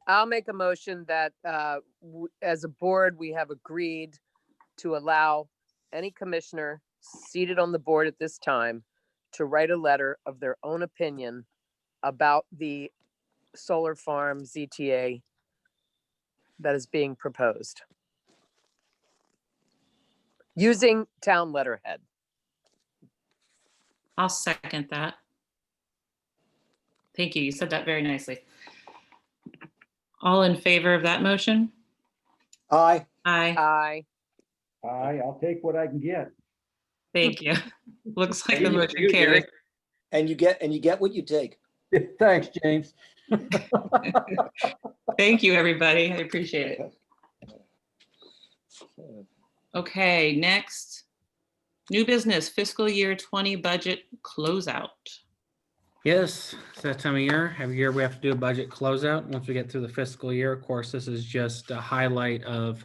I'll make a motion that as a board, we have agreed to allow any commissioner seated on the board at this time to write a letter of their own opinion about the solar farm ZTA that is being proposed, using town letterhead. I'll second that. Thank you. You said that very nicely. All in favor of that motion? Aye. Aye. Aye. I'll take what I can get. Thank you. Looks like the You- motion you get carries. it. And you get what you take. Thanks, James. Thank you, everybody. I appreciate it. Okay, next. New business fiscal year 20 budget closeout. Yes, it's that time of year. Every year we have to do a budget closeout. Once we get through the fiscal year, of course, this is just a highlight of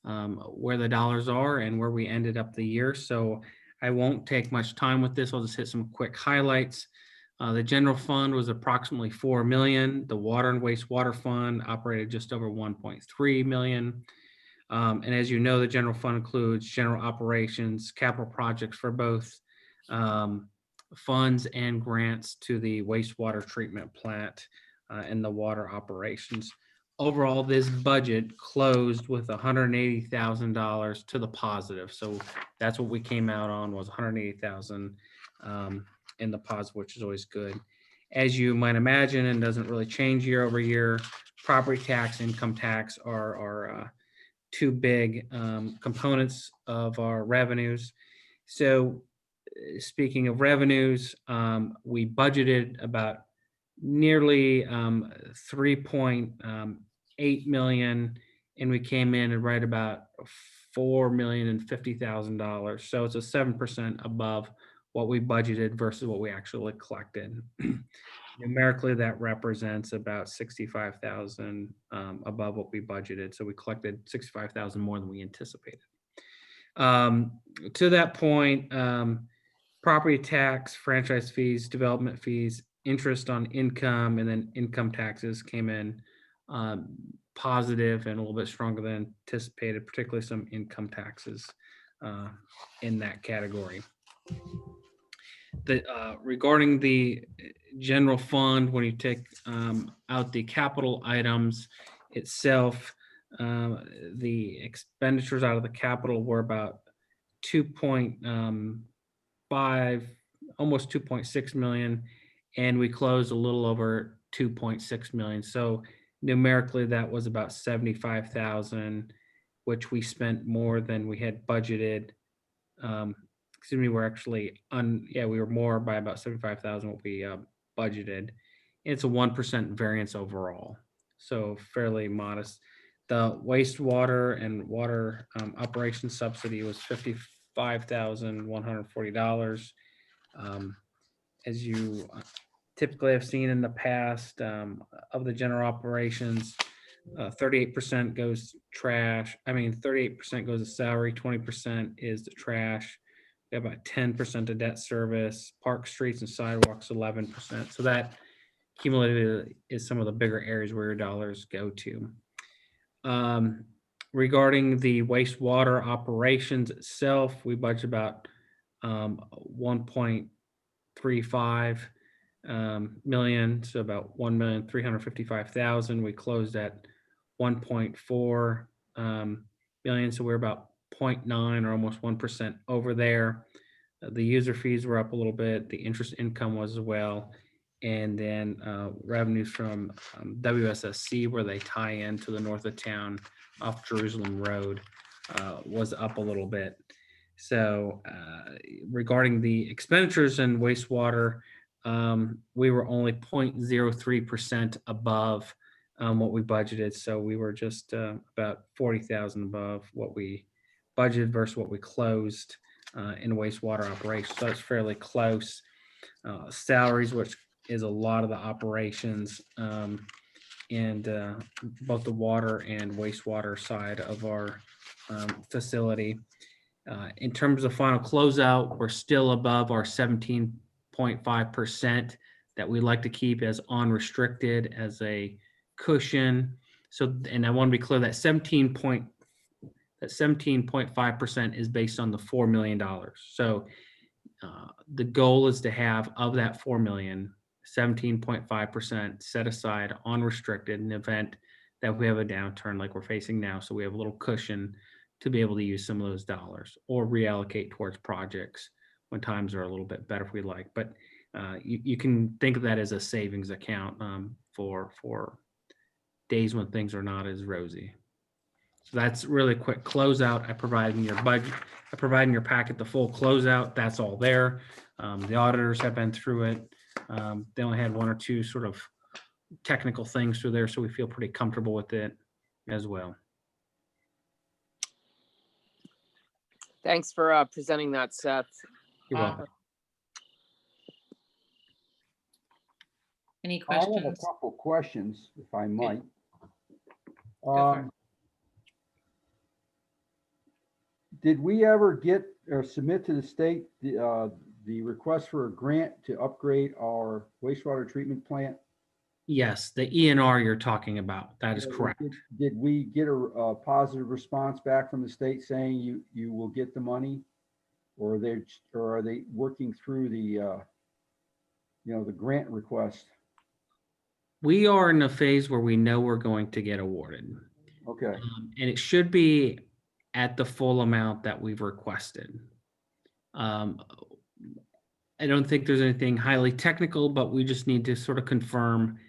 where the dollars are and where we ended up the year. So I won't take much time with this. I'll just hit some quick highlights. The general fund was approximately 4 million. The water and wastewater fund operated just over 1.3 million. And as you know, the general fund includes general operations, capital projects for both funds and grants to the wastewater treatment plant and the water operations. Overall, this budget closed with $180,000 to the positive. So that's what we came out on, was $180,000 in the positive, which is always good. As you might imagine, and doesn't really change year over year, property tax, income tax are two big components of our revenues. So speaking of revenues, we budgeted about nearly 3.8 million, and we came in at right about $4,050,000. So it's a 7% above what we budgeted versus what we actually collected. Numerically, that represents about 65,000 above what we budgeted. So we collected 65,000 more than we anticipated. To that point, property tax, franchise fees, development fees, interest on income, and then income taxes came in positive and a little bit stronger than anticipated, particularly some income taxes in that category. Regarding the general fund, when you take out the capital items itself, the expenditures out of the capital were about 2.5, almost 2.6 million, and we closed a little over 2.6 million. So numerically, that was about 75,000, which we spent more than we had budgeted. Excuse me, we're actually we were more by about 75,000 what we budgeted. It's a 1% variance overall, so fairly modest. The wastewater and water operation subsidy was $55,140. As you typically have seen in the past, of the general operations, 38% goes trash. 38% goes to salary, 20% is the trash. We have about 10% of debt service, park, streets, and sidewalks, 11%. So that cumulatively is some of the bigger areas where your dollars go to. Regarding the wastewater operations itself, we budget about 1.35 million, so about 1,355,000. We closed at 1.4 million, so we're about 0.9 or almost 1% over there. The user fees were up a little bit. The interest income was as well. And then revenues from WSSC, where they tie into the north of town off Jerusalem Road, was up a little bit. So regarding the expenditures in wastewater, we were only 0.03% above what we budgeted. So we were just about 40,000 above what we budgeted versus what we closed in wastewater operations. So it's fairly close. Salaries, which is a lot of the operations, and both the water and wastewater side of our facility. In terms of final closeout, we're still above our 17.5% that we like to keep as unrestricted as a cushion. So, and I want to be clear that 17.5% is based on the $4 million. So the goal is to have, of that 4 million, 17.5% set aside unrestricted in the event that we have a downturn like we're facing now. So we have a little cushion to be able to use some of those dollars or reallocate towards projects when times are a little bit better if we like. But you can think of that as a savings account for days when things are not as rosy. So that's really a quick closeout. I provided in your budget, I provided in your packet the full closeout. That's all there. The auditors have been through it. They only had one or two sort of technical things through there, so we feel pretty comfortable with it as well. Thanks for presenting that, Seth. You're welcome. Any I have a questions? couple questions, if I might. for it. Did we ever get or submit to the state the request for a grant to upgrade our wastewater treatment plant? Yes, the ENR you're talking about. That is correct. Did we get a positive response back from the state saying you will get the money? Or are they working through the the grant request? We are in a phase where we know we're going to get awarded. Okay. And it should be at the full amount that we've requested. I don't think there's anything highly technical, but we just need to sort of confirm,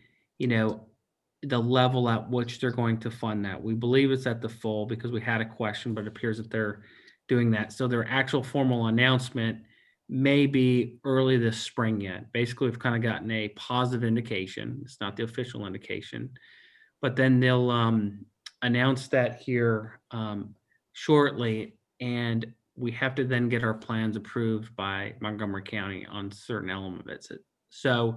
the level at which they're going to fund that. We believe it's at the full because we had a question, but it appears that they're doing that. So their actual formal announcement may be early this spring yet. Basically, we've kind of gotten a positive indication. It's not the official indication, but then they'll announce that here shortly, and we have to then get our plans approved by Montgomery County on certain elements of it. So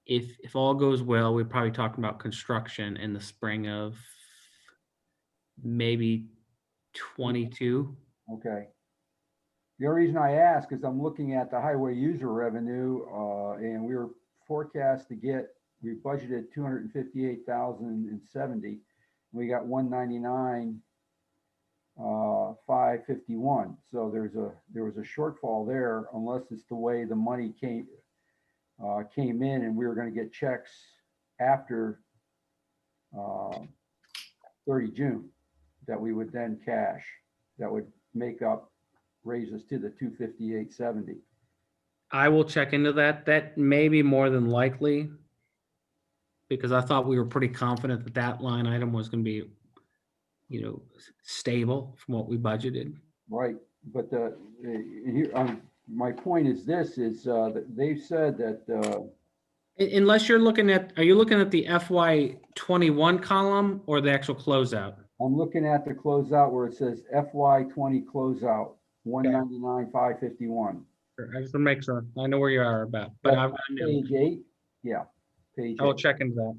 if all goes well, we're probably talking about construction in the spring of maybe 22. Okay. The only reason I ask is I'm looking at the highway user revenue, and we were forecast to get, we budgeted 258,070. We got 199, 551. So there was a shortfall there, unless it's the way the money came in, and we were going to get checks after 30 June that we would then cash, that would make up, raise us to the 258.70. I will check into that. That may be more than likely, because I thought we were pretty confident that that line item was going to be, stable from what we budgeted. Right, but my point is this, is that they've said that, Unless you're looking at, are you looking at the FY 21 column or the actual closeout? I'm looking at the closeout where it says FY 20 closeout, 199, 551. Sure, I just want to make sure I know where you are about, but I Page 8, yeah, page will 8. check into that.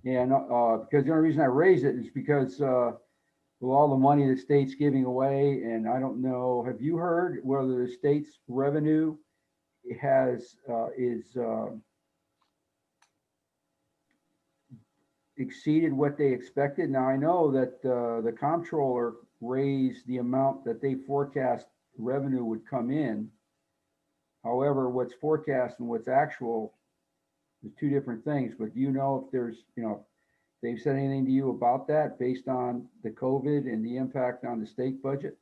Yeah, no, because the only reason I raise it is because with all the money the state's giving away, and I don't know, have you heard whether the state's revenue is exceeded what they expected? Now, I know that the comptroller raised the amount that they forecast revenue would come in. However, what's forecast and what's actual is two different things. But do you know if there's, they've said anything to you about that based on the COVID and the impact on the state budget?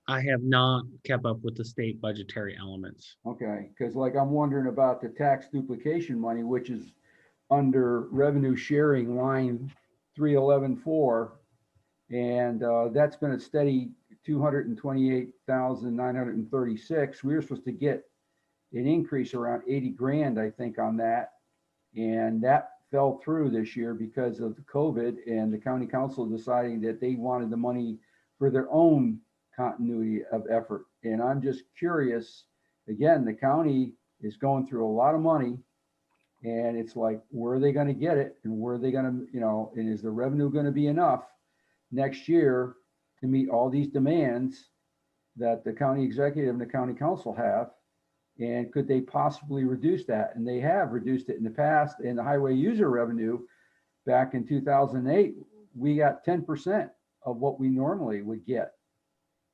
I have not kept up with the state budgetary elements. Okay, because like I'm wondering about the tax duplication money, which is under revenue sharing line 311.4, and that's been a steady 228,936. We were supposed to get an increase around 80 grand, I think, on that, and that fell through this year because of the COVID and the county council deciding that they wanted the money for their own continuity of effort. And I'm just curious, again, the county is going through a lot of money, and it's like, where are they going to get it? And where are they going to, and is the revenue going to be enough next year to meet all these demands that the county executive and the county council have? And could they possibly reduce that? And they have reduced it in the past. And the highway user revenue back in 2008, we got 10% of what we normally would get.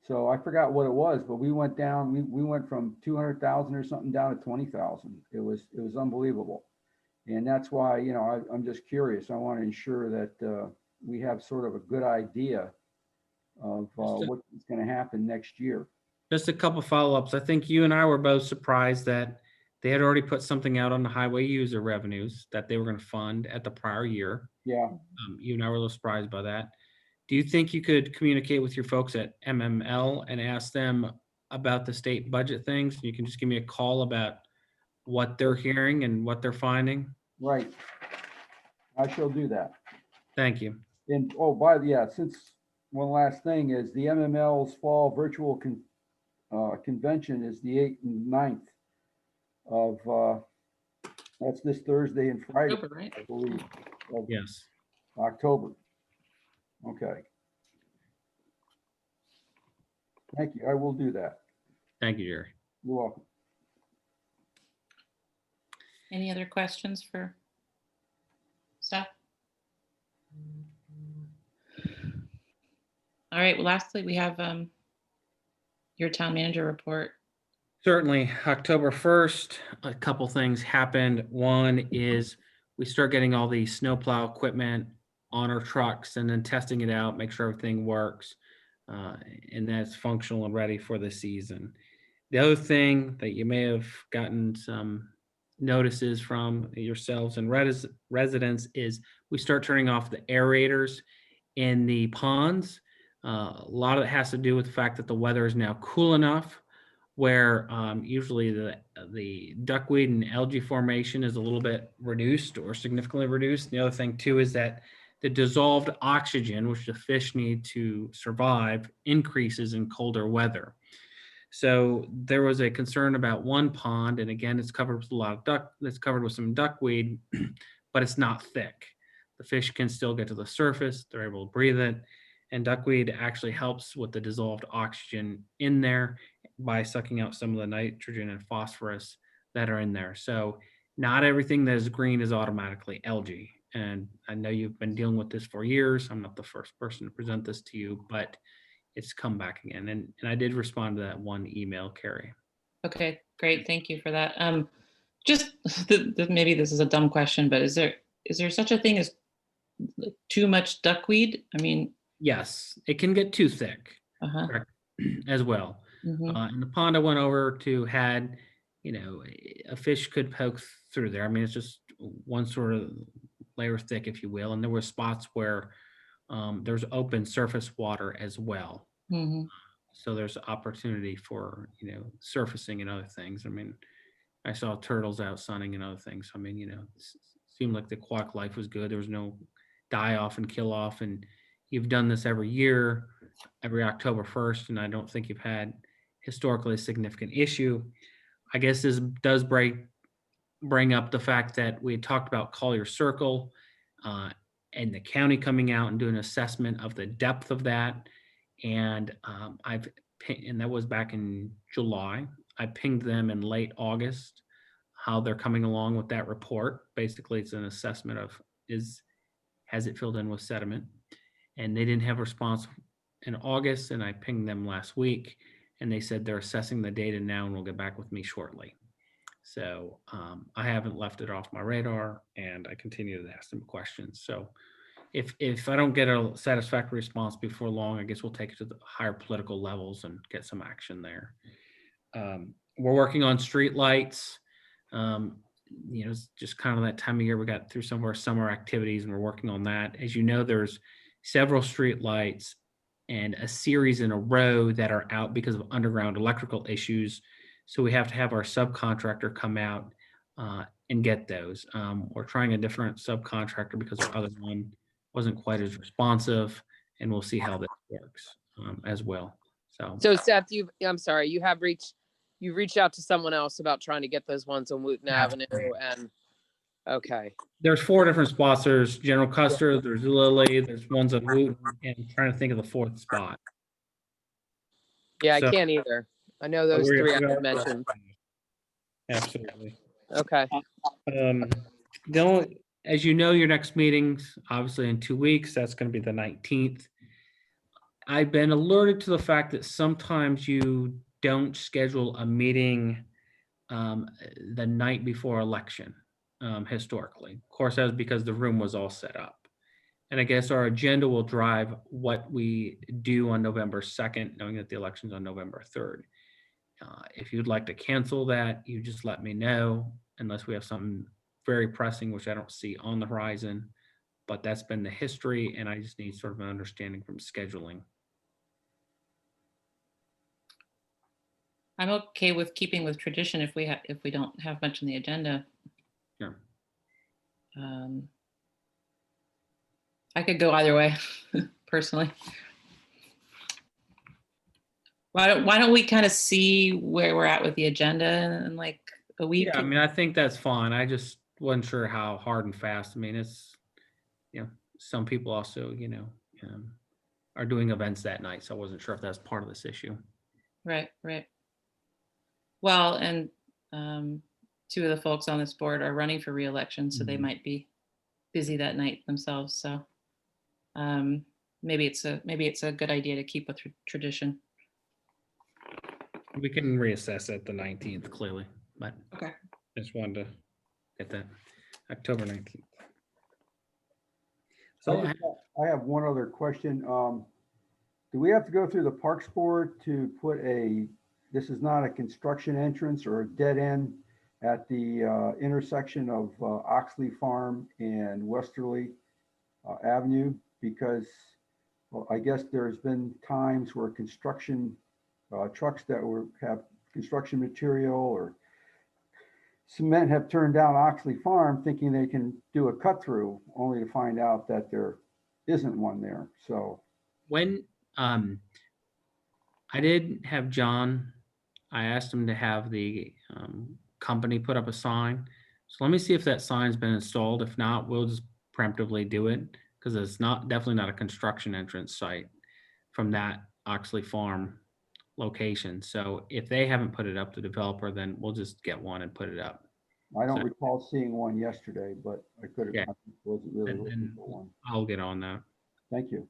So I forgot what it was, but we went down, we went from 200,000 or something down to 20,000. It was unbelievable. And that's why, I'm just curious. I want to ensure that we have sort of a good idea of what's going to happen next year. Just a couple follow-ups. I think you and I were both surprised that they had already put something out on the highway user revenues that they were going to fund at the prior year. Yeah. You and I were a little surprised by that. Do you think you could communicate with your folks at MML and ask them about the state budget things? You can just give me a call about what they're hearing and what they're finding. Right. I shall do that. Thank you. And, since one last thing is the MML's fall virtual convention is the 8th and 9th of, that's this Thursday and Friday, October, right? I believe, of Yes. October. Okay. Thank you. I will do that. Thank you, Jerry. You're welcome. Any other questions for staff? All right, well, lastly, we have your town manager report. Certainly, October 1st, a couple things happened. One is we start getting all the snowplow equipment on our trucks and then testing it out, make sure everything works, and that's functional and ready for the season. The other thing that you may have gotten some notices from yourselves and residents is we start turning off the aerators in the ponds. A lot of it has to do with the fact that the weather is now cool enough where usually the duckweed and algae formation is a little bit reduced or significantly reduced. The other thing too is that the dissolved oxygen, which the fish need to survive, increases in colder weather. So there was a concern about one pond, and again, it's covered with a lot of it's covered with some duckweed, but it's not thick. The fish can still get to the surface, they're able to breathe it, and duckweed actually helps with the dissolved oxygen in there by sucking out some of the nitrogen and phosphorus that are in there. So not everything that is green is automatically algae. And I know you've been dealing with this for years. I'm not the first person to present this to you, but it's come back again. And I did respond to that one email, Carrie. Okay, great. Thank you for that. Just maybe this is a dumb question, but is there such a thing as like, too much duckweed? I mean, Yes, it can get too thick uh-huh. correct, as well. Mhm. And the pond I went over to had, a fish could poke through there. I mean, it's just one sort of layer thick, if you will. And there were spots where there's open surface water as well. Mhm. So there's opportunity for, surfacing and other things. I mean, I saw turtles out sunning and other things. I mean, it seemed like the aquatic life was good. There was no die off and kill off. And you've done this every year, every October 1st, and I don't think you've had historically a significant issue. I guess this does bring up the fact that we had talked about Collier Circle and the county coming out and doing an assessment of the depth of that. And and that was back in July. I pinged them in late August how they're coming along with that report. Basically, it's an assessment of has it filled in with sediment, and they didn't have a response in August. And I pinged them last week, and they said they're assessing the data now and will get back with me shortly. So I haven't left it off my radar, and I continue to ask them questions. So if I don't get a satisfactory response before long, I guess we'll take it to the higher political levels and get some action there. We're working on street lights. It's just kind of that time of year. We got through some of our summer activities and we're working on that. As you know, there's several street lights and a series in a row that are out because of underground electrical issues. So we have to have our subcontractor come out and get those. We're trying a different subcontractor because our other one wasn't quite as responsive, and we'll see how this works as well. So Seth, I'm sorry, you've reached out to someone else about trying to get those ones on Wooten Avenue and, okay. There's 4 different spots. There's General Custer, there's Lilly, there's ones on Wooten, and I'm trying to think of the 4th spot. Yeah, So- I can't either. I know those We're- 3 I we're- mentioned. Absolutely. Okay. As you know, your next meeting's obviously in 2 weeks. That's going to be the 19th. I've been alerted to the fact that sometimes you don't schedule a meeting the night before election, historically. Of course, that was because the room was all set up. And I guess our agenda will drive what we do on November 2nd, knowing that the election's on November 3rd. If you'd like to cancel that, you just let me know, unless we have something very pressing, which I don't see on the horizon. But that's been the history, and I just need sort of an understanding from scheduling. I'm okay with keeping with tradition if we don't have much on the agenda. Sure. I could go either way, personally. Why don't we kind of see where we're at with the agenda in like a week? Yeah, I mean, I think that's fine. I just wasn't sure how hard and fast. I mean, it's, some people also, are doing events that night. So I wasn't sure if that's part of this issue. Right. Well, and 2 of the folks on this board are running for re-election, so they Mhm. might be busy that night themselves. So maybe it's a good idea to keep with tradition. We can reassess at the 19th, clearly, but Okay. just wanted to get that October 19th. So I have one other question. Do we have to go through the Parks Board to put this is not a construction entrance or a dead end? at the intersection of Oxley Farm and Westerly Avenue, because well, I guess there's been times where construction trucks that have construction material or cement have turned down Oxley Farm thinking they can do a cut through, only to find out that there isn't one there. So When I did have John, I asked him to have the company put up a sign. So let me see if that sign's been installed. If not, we'll just preemptively do it because it's not definitely not a construction entrance site from that Oxley Farm location. So if they haven't put it up, the developer, then we'll just get one and put it up. I don't So- recall seeing one yesterday, but I could have, Yeah. I wasn't really And looking then for one. I'll get on that. Thank you.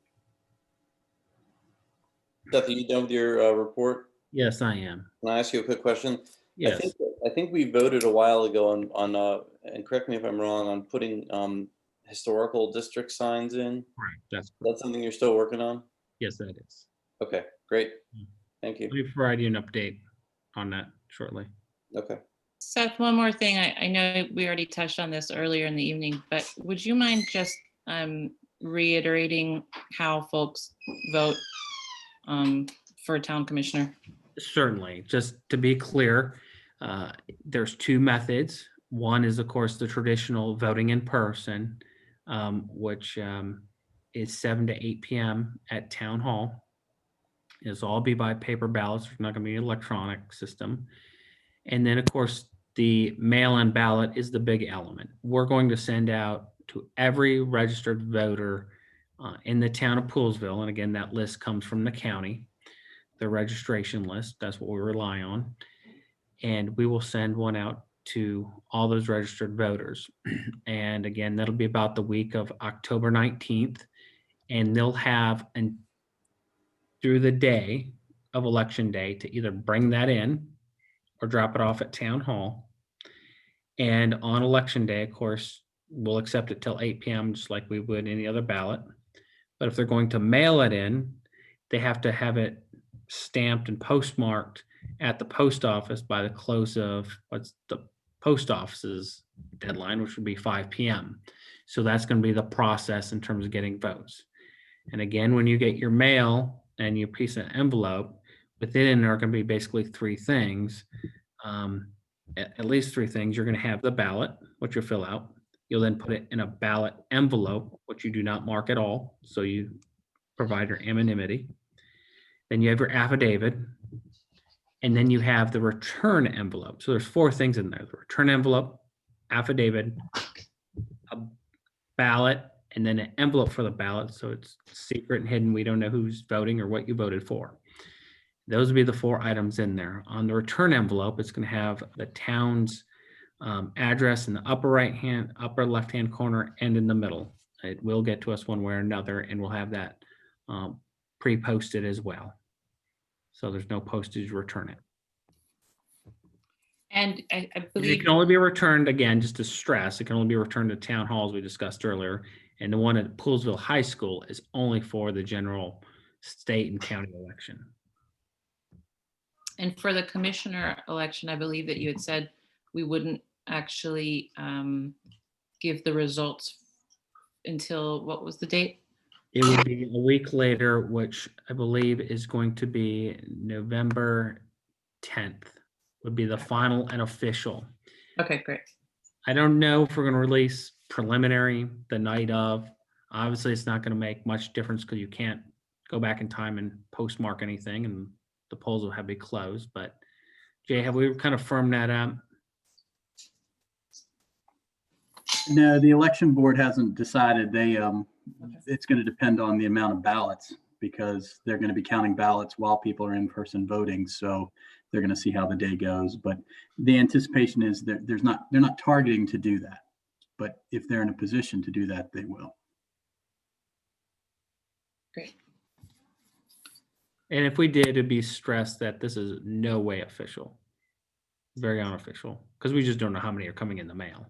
Seth, are you done with your report? Yes, I am. Can I ask you a quick question? Yes. I think we voted a while ago on and correct me if I'm wrong, on putting historical district signs in. Correct. That's That's something you're still working on? yes, that is. Okay, great. Mm. Thank you. Let me provide you an update on that shortly. Okay. Seth, one more thing. I know we already touched on this earlier in the evening, but would you mind just reiterating how folks vote for a town commissioner? Certainly. Just to be clear, there's two methods. One is, of course, the traditional voting in person, which is 7 to 8 p.m. at Town Hall. It'll all be by paper ballots. There's not going to be an electronic system. And then, of course, the mail-in ballot is the big element. We're going to send out to every registered voter in the town of Poolesville. And again, that list comes from the county, the registration list. That's what we rely on. And we will send one out to all those registered voters. And again, that'll be about the week of October 19th. And they'll have through the day of election day to either bring that in or drop it off at town hall. And on election day, of course, we'll accept it till 8 p.m. just like we would any other ballot. But if they're going to mail it in, they have to have it stamped and postmarked at the post office by the close of what's the post office's deadline, which would be 5 p.m. So that's going to be the process in terms of getting votes. And again, when you get your mail and your piece of envelope, within there are going to be basically three things, at least three things. You're going to have the ballot, which you'll fill out. You'll then put it in a ballot envelope, which you do not mark at all. So you provide your anonymity. Then you have your affidavit. And then you have the return envelope. So there's four things in there: the return envelope, affidavit, a ballot, and then an envelope for the ballot. So it's secret and hidden. We don't know who's voting or what you voted for. Those would be the four items in there. On the return envelope, it's going to have the town's address in the upper left-hand corner and in the middle. It will get to us one way or another, and we'll have that pre-posted as well. So there's no postage, return it. And I It believe, can only be returned, again, just to stress, it can only be returned to town halls we discussed earlier. And the one at Poolesville High School is only for the general state and county election. and for the commissioner election, I believe that you had said we wouldn't actually give the results until, what was the date? It would be a week later, which I believe is going to be November 10th, would be the final and official. Okay, great. I don't know if we're going to release preliminary the night of. Obviously, it's not going to make much difference because you can't go back in time and postmark anything, and the polls will have to be closed. But Jay, have we kind of firmed that up? No, the election board hasn't decided. It's going to depend on the amount of ballots because they're going to be counting ballots while people are in person voting. So they're going to see how the day goes. But the anticipation is that they're not targeting to do that. But if they're in a position to do that, they will. Great. And if we did, it'd be stressed that this is no way official, very unofficial, because we just don't know how many are coming in the mail.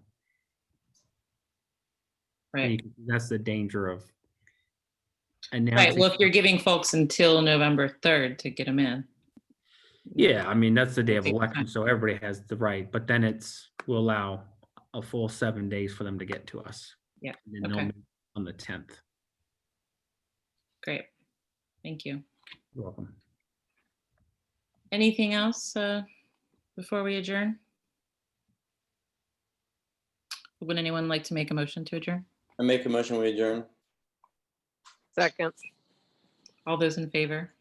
And Right. that's the danger of Right. announcing. Well, if you're giving folks until November 3rd to get them in. Yeah, I mean, that's the day of Okay, election, so everybody has the right, but then we'll allow a full 7 days for them to get to us. Yeah, And then no okay. meeting on the 10th. Great. Thank you. You're welcome. Anything else before we adjourn? Would anyone like to make a motion to adjourn? I make a motion, we adjourn. Second, All those in favor?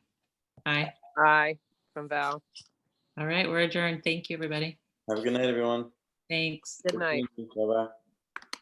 Aye. aye, from Val. All right, we're adjourned. Thank you, everybody. Have a good night, everyone. Thanks. Good night. Bye-bye.